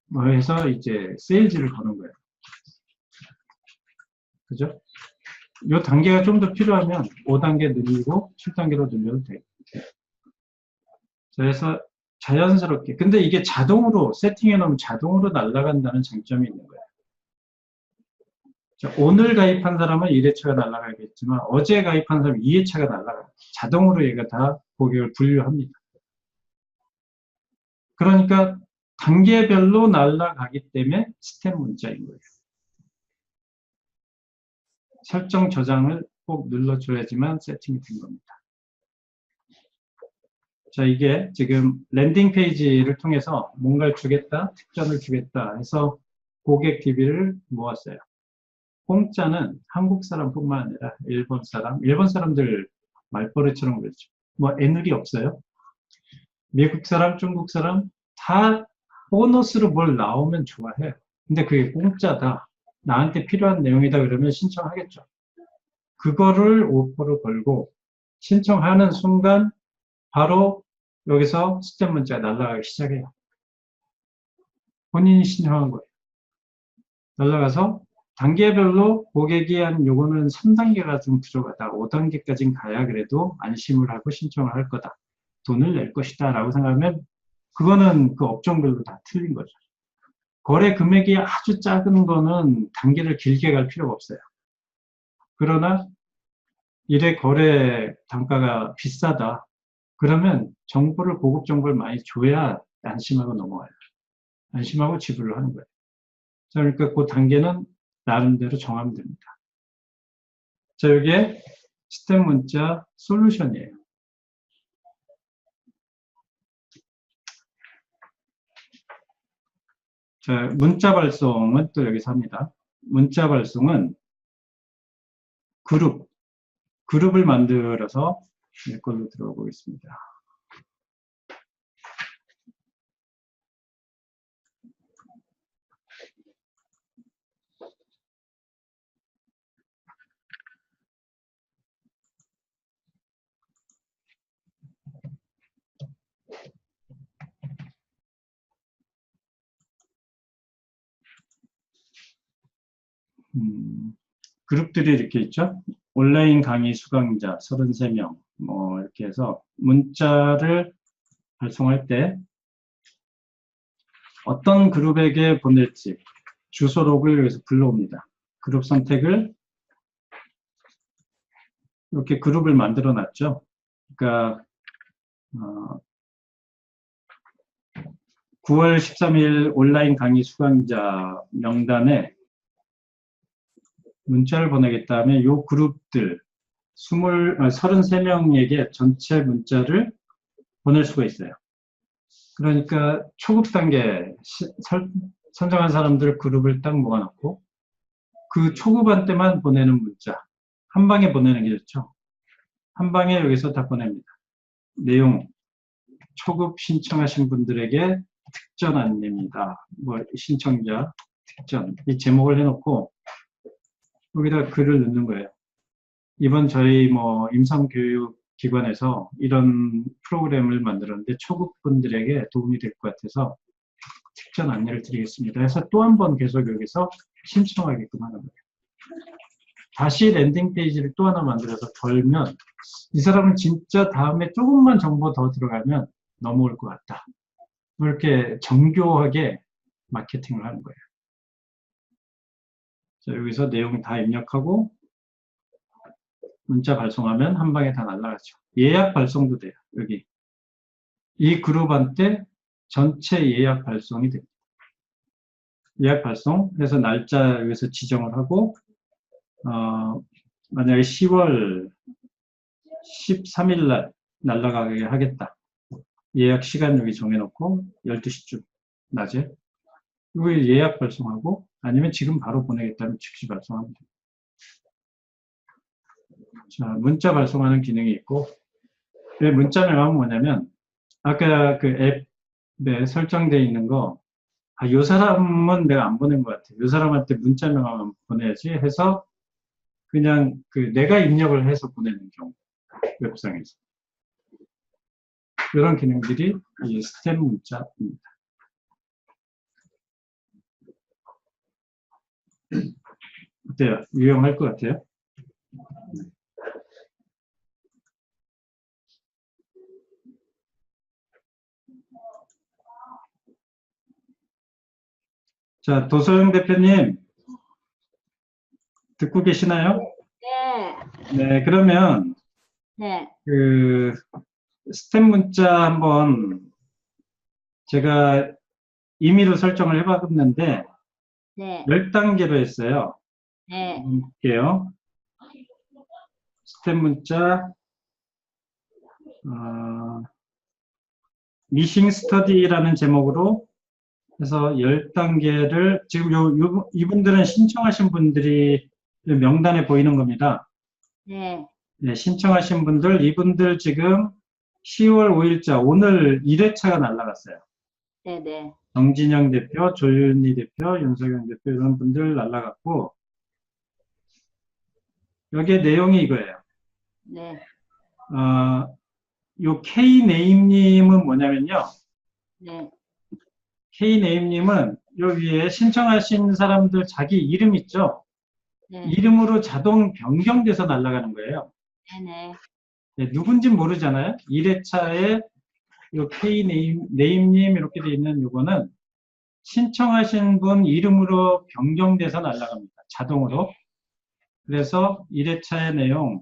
뭐 해서 이제 세일즈를 거는 거예요. 그죠? 이 단계가 좀 더 필요하면 5단계 늘리고 7단계로 늘려도 돼요. 그래서 자연스럽게 근데 이게 자동으로 세팅해 놓으면 자동으로 날아간다는 장점이 있는 거예요. 자, 오늘 가입한 사람은 1회차가 날아가겠지만 어제 가입한 사람은 2회차가 날아가요. 자동으로 얘가 다 고객을 분류합니다. 그러니까 단계별로 날아가기 때문에 스텝 문자인 거예요. 설정 저장을 꼭 눌러줘야지만 세팅이 된 겁니다. 자, 이게 지금 랜딩 페이지를 통해서 뭔가를 주겠다, 특전을 주겠다 해서 고객 DB를 모았어요. 공짜는 한국 사람뿐만 아니라 일본 사람들 말버릇처럼 그렇죠. 뭐 애누리 없어요. 미국 사람, 중국 사람 다 보너스로 뭘 나오면 좋아해요. 근데 그게 공짜다. 나한테 필요한 내용이다 그러면 신청하겠죠. 그거를 오퍼로 걸고 신청하는 순간 바로 여기서 스텝 문자가 날아가기 시작해요. 본인이 신청한 거예요. 날아가서 단계별로 고객이 한 요거는 3단계가 좀 부족하다. 5단계까지는 가야 그래도 안심을 하고 신청을 할 거다. 돈을 낼 것이다. 라고 생각하면 그거는 그 업종별로 다 틀린 거죠. 거래 금액이 아주 작은 거는 단계를 길게 갈 필요가 없어요. 그러나 일의 거래 단가가 비싸다. 그러면 정보를, 고급 정보를 많이 줘야 안심하고 넘어가요. 안심하고 지불을 하는 거예요. 자, 그러니까 그 단계는 나름대로 정하면 됩니다. 자, 이게 스텝 문자 솔루션이에요. 자, 문자 발송은 또 여기서 합니다. 문자 발송은 그룹을 만들어서 내 걸로 들어가 보겠습니다. 그룹들이 이렇게 있죠. 온라인 강의 수강자 33명, 뭐, 이렇게 해서 문자를 발송할 때 어떤 그룹에게 보낼지 주소록을 여기서 불러옵니다. 그룹 선택을 이렇게 그룹을 만들어 놨죠. 그러니까 9월 13일 온라인 강의 수강자 명단에 문자를 보내겠다 하면 이 그룹들 33명에게 전체 문자를 보낼 수가 있어요. 그러니까 초급 단계 선정한 사람들 그룹을 딱 모아놓고 그 초급한테만 보내는 문자 한 방에 보내는 게 좋죠. 한 방에 여기서 다 보냅니다. 내용 초급 신청하신 분들에게 특전 안내입니다. 뭐 신청자 특전 이 제목을 해놓고 여기다 글을 넣는 거예요. 이번 저희 뭐 임상교육기관에서 이런 프로그램을 만들었는데 초급분들에게 도움이 될 것 같아서 특전 안내를 드리겠습니다. 해서 또 한 번 계속 여기서 신청하게끔 하는 거예요. 다시 랜딩 페이지를 또 하나 만들어서 걸면 이 사람은 진짜 다음에 조금만 정보 더 들어가면 넘어올 것 같다. 이렇게 정교하게 마케팅을 하는 거예요. 자, 여기서 내용 다 입력하고 문자 발송하면 한 방에 다 날아가죠. 예약 발송도 돼요. 여기 이 그룹한테 전체 예약 발송이 됩니다. 예약 발송해서 날짜 여기서 지정을 하고 만약에 10월 13일 날 날아가게 하겠다. 예약 시간 여기 정해놓고 12시쯤 낮에 여기 예약 발송하고 아니면 지금 바로 보내겠다면 즉시 발송하면 됩니다. 자, 문자 발송하는 기능이 있고 문자 명함은 뭐냐면 아까 그 앱에 설정되어 있는 거 요 사람은 내가 안 보낸 것 같아. 요 사람한테 문자 명함 보내야지 해서 그냥 내가 입력을 해서 보내는 경우 웹상에서 이런 기능들이 이 스템 문자입니다. 어때요? 유용할 것 같아요? 자, 도소영 대표님 듣고 계시나요? 네. 네, 그러면 네. 스템 문자 한번 제가 임의로 설정을 해봤는데 네. 10단계로 했어요. 네. 볼게요. 스템 문자 미싱 스터디라는 제목으로 해서 10단계를 지금 이분들은 신청하신 분들이 명단에 보이는 겁니다. 네. 네, 신청하신 분들, 이분들 지금 10월 5일자 오늘 1회차가 날라갔어요. 네. 정진영 대표, 조윤희 대표, 윤석영 대표 이런 분들 날라갔고 여기에 내용이 이거예요. 네. 요 K네임님은 뭐냐면요. 네. K네임님은 요 위에 신청하신 사람들 자기 이름 있죠? 네. 이름으로 자동 변경돼서 날아가는 거예요. 네. 네, 누군진 모르잖아요. 1회차에 요 K네임님 이렇게 돼 있는 요거는 신청하신 분 이름으로 변경돼서 날아갑니다. 자동으로. 그래서 1회차의 내용,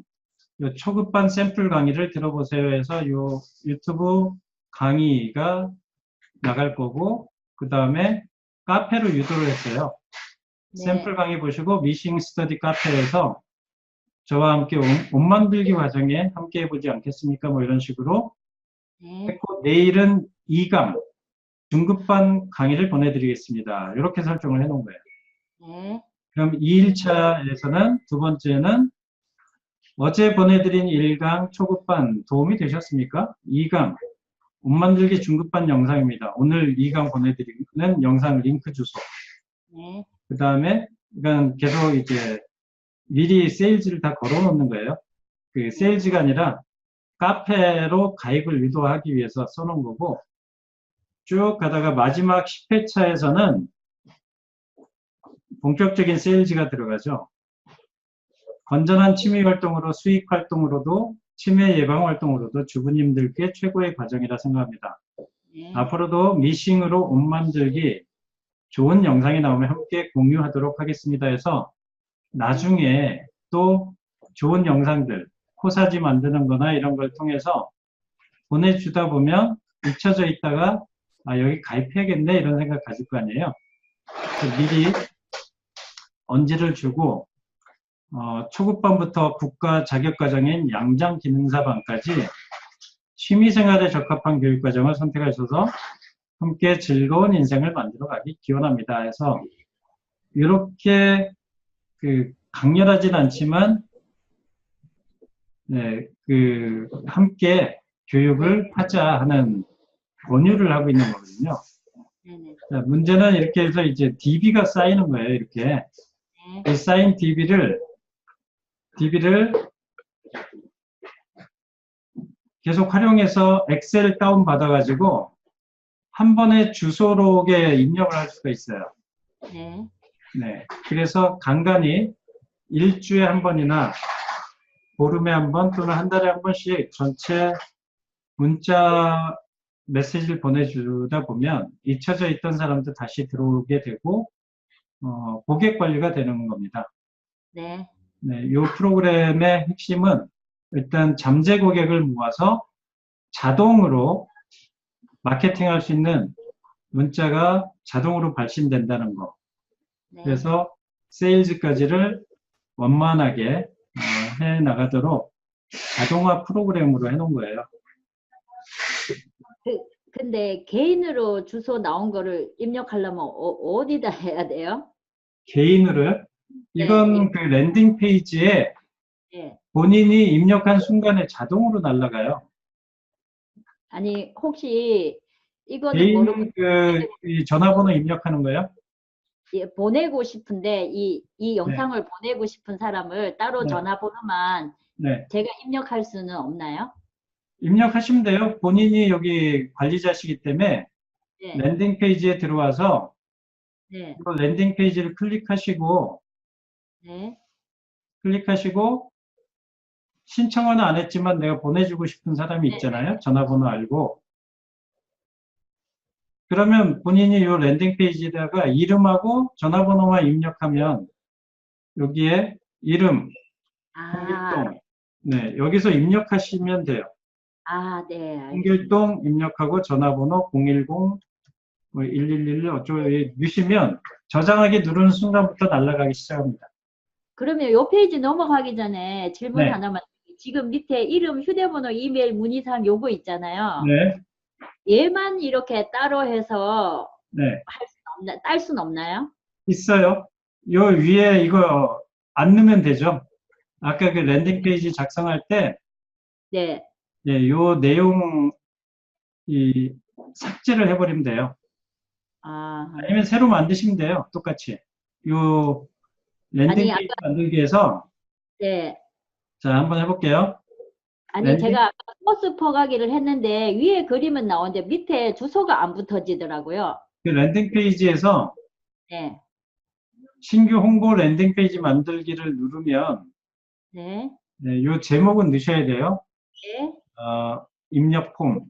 요 초급반 샘플 강의를 들어보세요 해서 요 유튜브 강의가 나갈 거고, 그 다음에 카페로 유도를 했어요. 네. 샘플 강의 보시고 미싱 스터디 카페에서 저와 함께 옷 만들기 과정에 함께 해보지 않겠습니까? 뭐 이런 식으로 네. 했고, 내일은 2강 중급반 강의를 보내드리겠습니다. 이렇게 설정을 해놓은 거예요. 네. 그럼 2일차에서는 두 번째는 어제 보내드린 1강 초급반 도움이 되셨습니까? 2강 옷 만들기 중급반 영상입니다. 오늘 2강 보내드리는 영상 링크 주소. 네. 그 다음에 이건 계속 이제 미리 세일즈를 다 걸어 놓는 거예요. 그 세일즈가 아니라 카페로 가입을 유도하기 위해서 써놓은 거고, 쭉 가다가 마지막 10회차에서는 본격적인 세일즈가 들어가죠. 건전한 취미 활동으로 수익 활동으로도 치매 예방 활동으로도 주부님들께 최고의 과정이라 생각합니다. 네. 앞으로도 미싱으로 옷 만들기 좋은 영상이 나오면 함께 공유하도록 하겠습니다 해서 나중에 또 좋은 영상들, 코사지 만드는 거나 이런 걸 통해서 보내주다 보면 잊혀져 있다가 아, 여기 가입해야겠네 이런 생각 가질 거 아니에요. 그래서 미리 언지를 주고 초급반부터 국가 자격과정인 양장기능사반까지 취미생활에 적합한 교육과정을 선택하셔서 함께 즐거운 인생을 만들어 가기 기원합니다 해서 이렇게 강렬하진 않지만 네, 함께 교육을 하자 하는 권유를 하고 있는 거거든요. 네네. 자, 문제는 이렇게 해서 이제 DB가 쌓이는 거예요. 이렇게 네. 이 쌓인 DB를 계속 활용해서 엑셀 다운 받아가지고 한 번에 주소록에 입력을 할 수가 있어요. 네. 네, 그래서 간간히 일주에 한 번이나 보름에 한 번 또는 한 달에 한 번씩 전체 문자 메시지를 보내주다 보면 잊혀져 있던 사람도 다시 들어오게 되고 고객 관리가 되는 겁니다. 네. 네, 이 프로그램의 핵심은 일단 잠재 고객을 모아서 자동으로 마케팅할 수 있는 문자가 자동으로 발신된다는 거. 네. 그래서 세일즈까지를 원만하게 해 나가도록 자동화 프로그램으로 해놓은 거예요. 근데 개인으로 주소 나온 거를 입력하려면 어디다 해야 돼요? 개인으로요? 이건 그 랜딩 페이지에 네. 본인이 입력한 순간에 자동으로 날아가요. 아니 혹시 이거는 개인 모르고 이 전화번호 입력하는 거예요? 예, 보내고 싶은데 이 영상을 보내고 싶은 사람을 따로 네. 전화번호만 네. 제가 입력할 수는 없나요? 입력하시면 돼요. 본인이 여기 관리자시기 때문에 네. 랜딩 페이지에 들어와서 네. 이거 랜딩 페이지를 클릭하시고 네. 신청은 안 했지만 내가 보내주고 싶은 사람이 있잖아요. 전화번호 알고. 그러면 본인이 이 랜딩 페이지에다가 이름하고 전화번호만 입력하면 여기에 이름, 홍길동, 네, 여기서 입력하시면 돼요. 네. 홍길동 입력하고 전화번호 010-1111 어쩌고 누르시면 저장하기 누르는 순간부터 날아가기 시작합니다. 그러면 요 페이지 넘어가기 전에 질문 네. 하나만. 지금 밑에 이름, 휴대번호, 이메일, 문의사항 요거 있잖아요. 네, 얘만 이렇게 따로 해서 네, 딸 수는 없나요? 있어요. 요 위에 이거 안 넣으면 되죠. 아까 그 랜딩 페이지 작성할 때, 네. 네, 요 내용 삭제를 해버리면 돼요. 아니면 새로 만드시면 돼요. 똑같이. 요 랜딩 아니, 페이지 만들기 위해서 네. 자, 한번 해볼게요. 아니 랜딩? 제가 아까 버스 퍼가기를 했는데 위에 그림은 나오는데 밑에 주소가 안 붙어지더라고요. 그 랜딩 페이지에서 네. 신규 홍보 랜딩 페이지 만들기를 누르면 네. 네, 요 제목은 넣으셔야 돼요. 네. 입력 폼.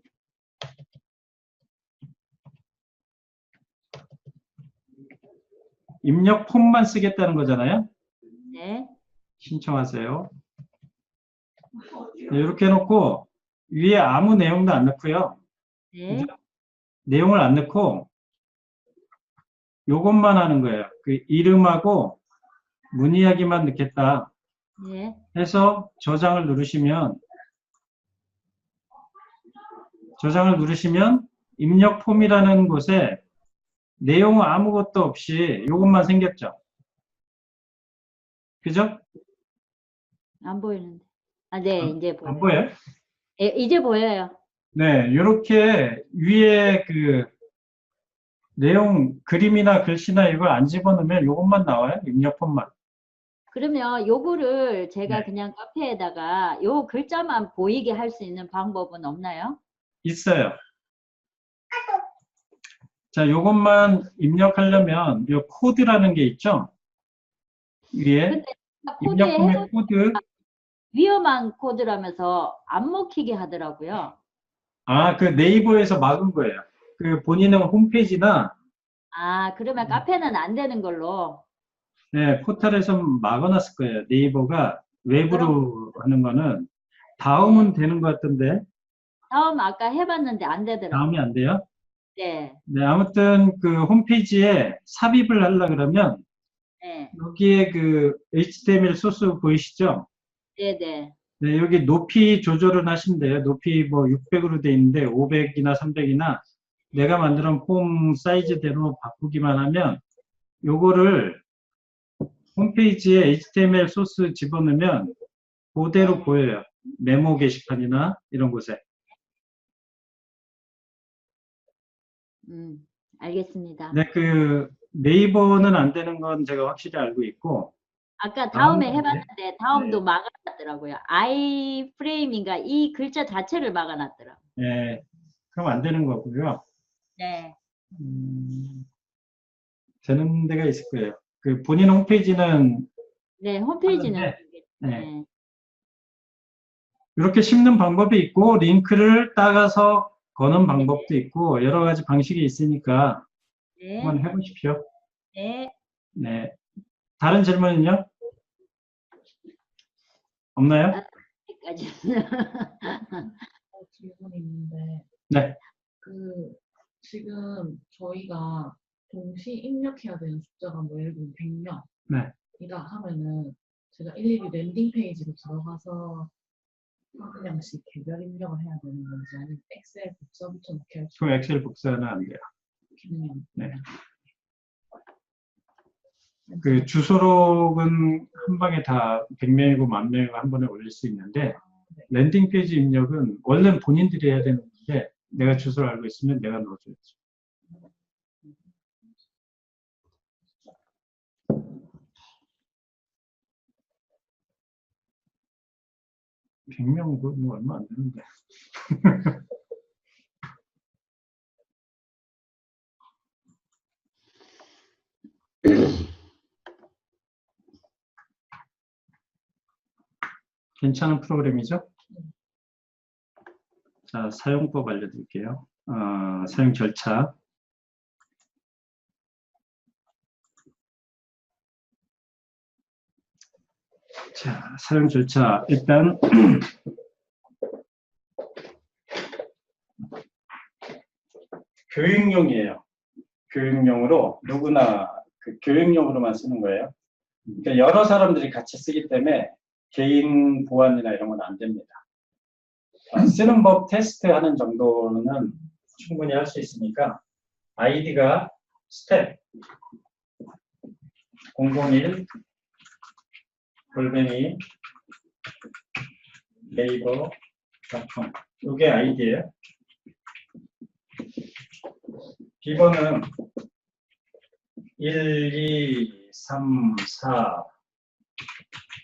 입력 폼만 쓰겠다는 거잖아요. 네. 신청하세요. 네, 이렇게 해놓고 위에 아무 내용도 안 넣고요. 네. 내용을 안 넣고 요것만 하는 거예요. 그 이름하고 문의하기만 넣겠다 네. 해서 저장을 누르시면 입력 폼이라는 곳에 내용 아무것도 없이 요것만 생겼죠. 그죠? 안 보이는데. 네, 이제 보여요. 안 보여요? 예, 이제 보여요. 네, 이렇게 위에 그 내용 그림이나 글씨나 이걸 안 집어넣으면 요것만 나와요. 입력 폼만. 그러면 요거를 제가 네. 그냥 카페에다가 요 글자만 보이게 할 수 있는 방법은 없나요? 있어요. 자, 요것만 입력하려면 요 코드라는 게 있죠. 위에 근데 입력 코드에 후에 해놓 코드. 위험한 코드라면서 안 먹히게 하더라고요. 아, 그 네이버에서 막은 거예요. 그 본인의 홈페이지나 아, 그러면 카페는 안 되는 걸로. 네, 포털에서 막아놨을 거예요. 네이버가 외부로 하는 거는 다음은 되는 것 같던데 다음 아까 해봤는데 안 다음이 되더라고요. 안 돼요? 네, 네, 아무튼 그 홈페이지에 삽입을 하려 그러면 네, 여기에 그 HTML 소스 보이시죠? 네, 네. 네, 여기 높이 조절을 하시면 돼요. 높이 뭐 600으로 돼 있는데 500이나 300이나 내가 만든 폼 사이즈대로 바꾸기만 하면 요거를 홈페이지에 HTML 소스 집어넣으면 그대로 보여요. 메모 게시판이나 이런 곳에. 알겠습니다. 네, 그 네이버는 안 되는 건 제가 확실히 알고 있고 아까 다음은 다음에 안 돼? 해봤는데 다음도 네, 막아놨더라고요. 아이 프레임인가 이 글자 자체를 막아놨더라고요. 네, 그럼 안 되는 거고요. 네, 되는 데가 있을 거예요. 그 본인 홈페이지는 네, 홈페이지는 하는데 네, 네, 이렇게 심는 방법이 있고 링크를 따가서 거는 방법도 있고 여러 가지 방식이 있으니까 네, 한번 해보십시오. 네. 네, 다른 질문은요? 없나요? 여기까지. 질문이 있는데, 네, 그, 지금 저희가 동시 입력해야 되는 숫자가 뭐 예를 들면 100명이다 네. 하면은 제가 일일이 랜딩 페이지로 들어가서 한 명씩 개별 입력을 해야 되는 건지 아니면 엑셀 복사 붙여넣기 할 수 그 있는 엑셀 복사는 안 돼요. 기능이 네. 그 주소록은 한 방에 다 100명이고 10,000명이고 한 번에 올릴 수 있는데 랜딩 페이지 입력은 원래는 본인들이 해야 되는 건데 내가 주소를 알고 있으면 내가 넣어줘야죠. 백 100명도 뭐 얼마 안 되는데. 괜찮은 프로그램이죠? 자, 사용법 알려드릴게요. 사용 절차. 자, 사용 절차. 일단, 교육용이에요. 교육용으로, 누구나 그 교육용으로만 쓰는 거예요. 그러니까 여러 사람들이 같이 쓰기 때문에 개인 보안이나 이런 건 안 됩니다. 쓰는 법 테스트 하는 정도는 충분히 할 수 있으니까, 아이디가 스텝 001 골뱅이 네이버.com 이게 아이디예요. 비번은 1, 2, 3,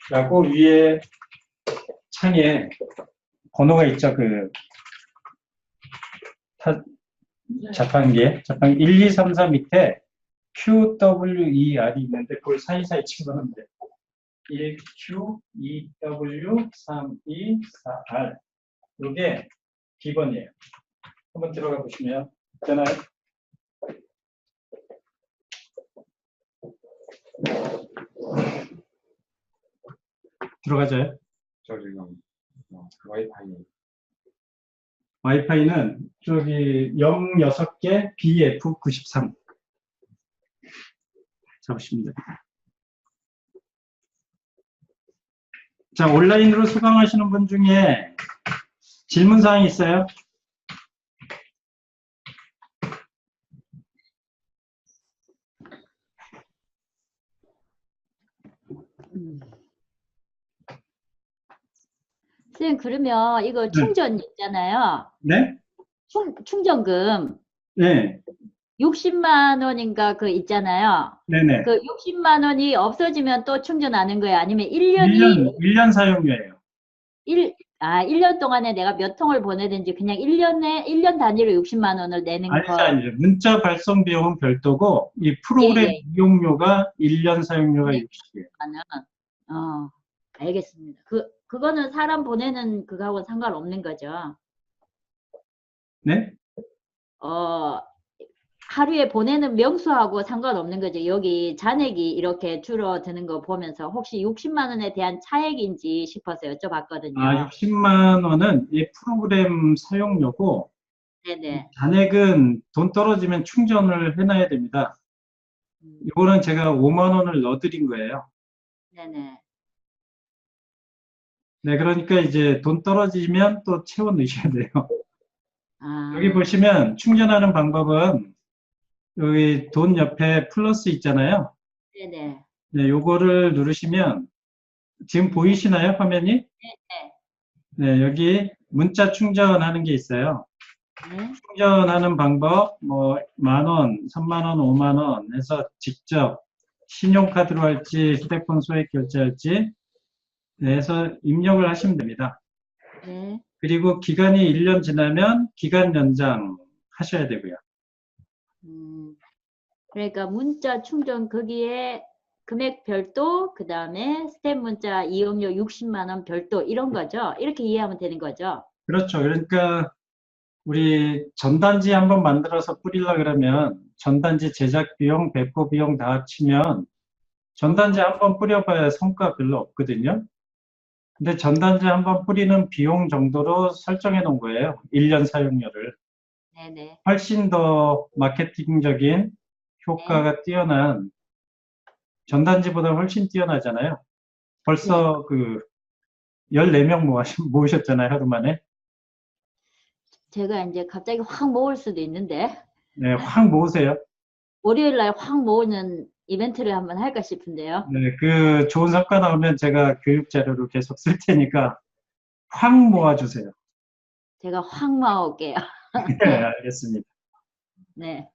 4라고 위에 창에 번호가 있죠. 그 자판기 1, 2, 3, 4 밑에 QWER이 있는데 그걸 사이사이 집어넣으면 돼. 1Q, 2W, 3, 2, 4R. 이게 비번이에요. 한번 들어가 보시면 되나요? 들어가져요? 저 지금 와이파이 와이파이는 저기 06개 BF93 잡으시면 됩니다. 자, 온라인으로 수강하시는 분 중에 질문사항이 있어요? 선생님, 그러면 이거 충전 있잖아요. 네? 충전금 네. 60만 원인가 그 있잖아요. 네네. 그 60만 원이 없어지면 또 충전하는 거예요? 아니면 1년이 1년 사용료예요. 아, 1년 동안에 내가 몇 통을 보내든지 그냥 1년 단위로 60만 원을 내는 아니죠, 거. 아니죠. 문자 발송 비용은 별도고, 이 프로그램 예, 예. 이용료가 1년 사용료가 네. 60이에요. 알겠습니다. 그거는 사람 보내는 그거하고는 상관없는 거죠. 네? 하루에 보내는 명수하고 상관없는 거죠. 여기 잔액이 이렇게 줄어드는 거 보면서 혹시 60만 원에 대한 차액인지 싶어서 여쭤봤거든요. 아, 60만 원은 이 프로그램 사용료고, 네네. 잔액은 돈 떨어지면 충전을 해놔야 됩니다. 이거는 제가 5만 원을 넣어드린 거예요. 네네. 네, 그러니까 이제 돈 떨어지면 또 채워 넣으셔야 돼요. 아, 여기 보시면 충전하는 방법은 여기 돈 옆에 플러스 있잖아요. 네네. 네, 요거를 누르시면 지금 보이시나요, 화면이? 네, 여기 문자 충전하는 게 있어요. 네. 충전하는 방법, 뭐, 10,000원, 30,000원, 50,000원 해서 직접 신용카드로 할지, 휴대폰 소액 결제할지, 네, 해서 입력을 하시면 됩니다. 네. 그리고 기간이 1년 지나면 기간 연장 하셔야 되고요. 그러니까 문자 충전 거기에 금액 별도, 그 다음에 스텝 문자 이용료 60만 원 별도 이런 거죠. 이렇게 이해하면 되는 거죠. 그렇죠. 그러니까 우리 전단지 한번 만들어서 뿌리려 그러면 전단지 제작 비용, 배포 비용 다 합치면 전단지 한번 뿌려봐야 성과 별로 없거든요. 근데 전단지 한번 뿌리는 비용 정도로 설정해 놓은 거예요. 1년 사용료를. 네네. 훨씬 더 마케팅적인 효과가 뛰어난 전단지보다 훨씬 뛰어나잖아요. 벌써 그 14명 모으셨잖아요, 하루 만에. 제가 이제 갑자기 확 모을 수도 있는데 네, 확 모으세요. 월요일 날 확 모으는 이벤트를 한번 할까 싶은데요. 네, 그 좋은 성과 나오면 제가 교육 자료로 계속 쓸 테니까 확 모아주세요. 제가 확 모을게요. 네, 알겠습니다. 네.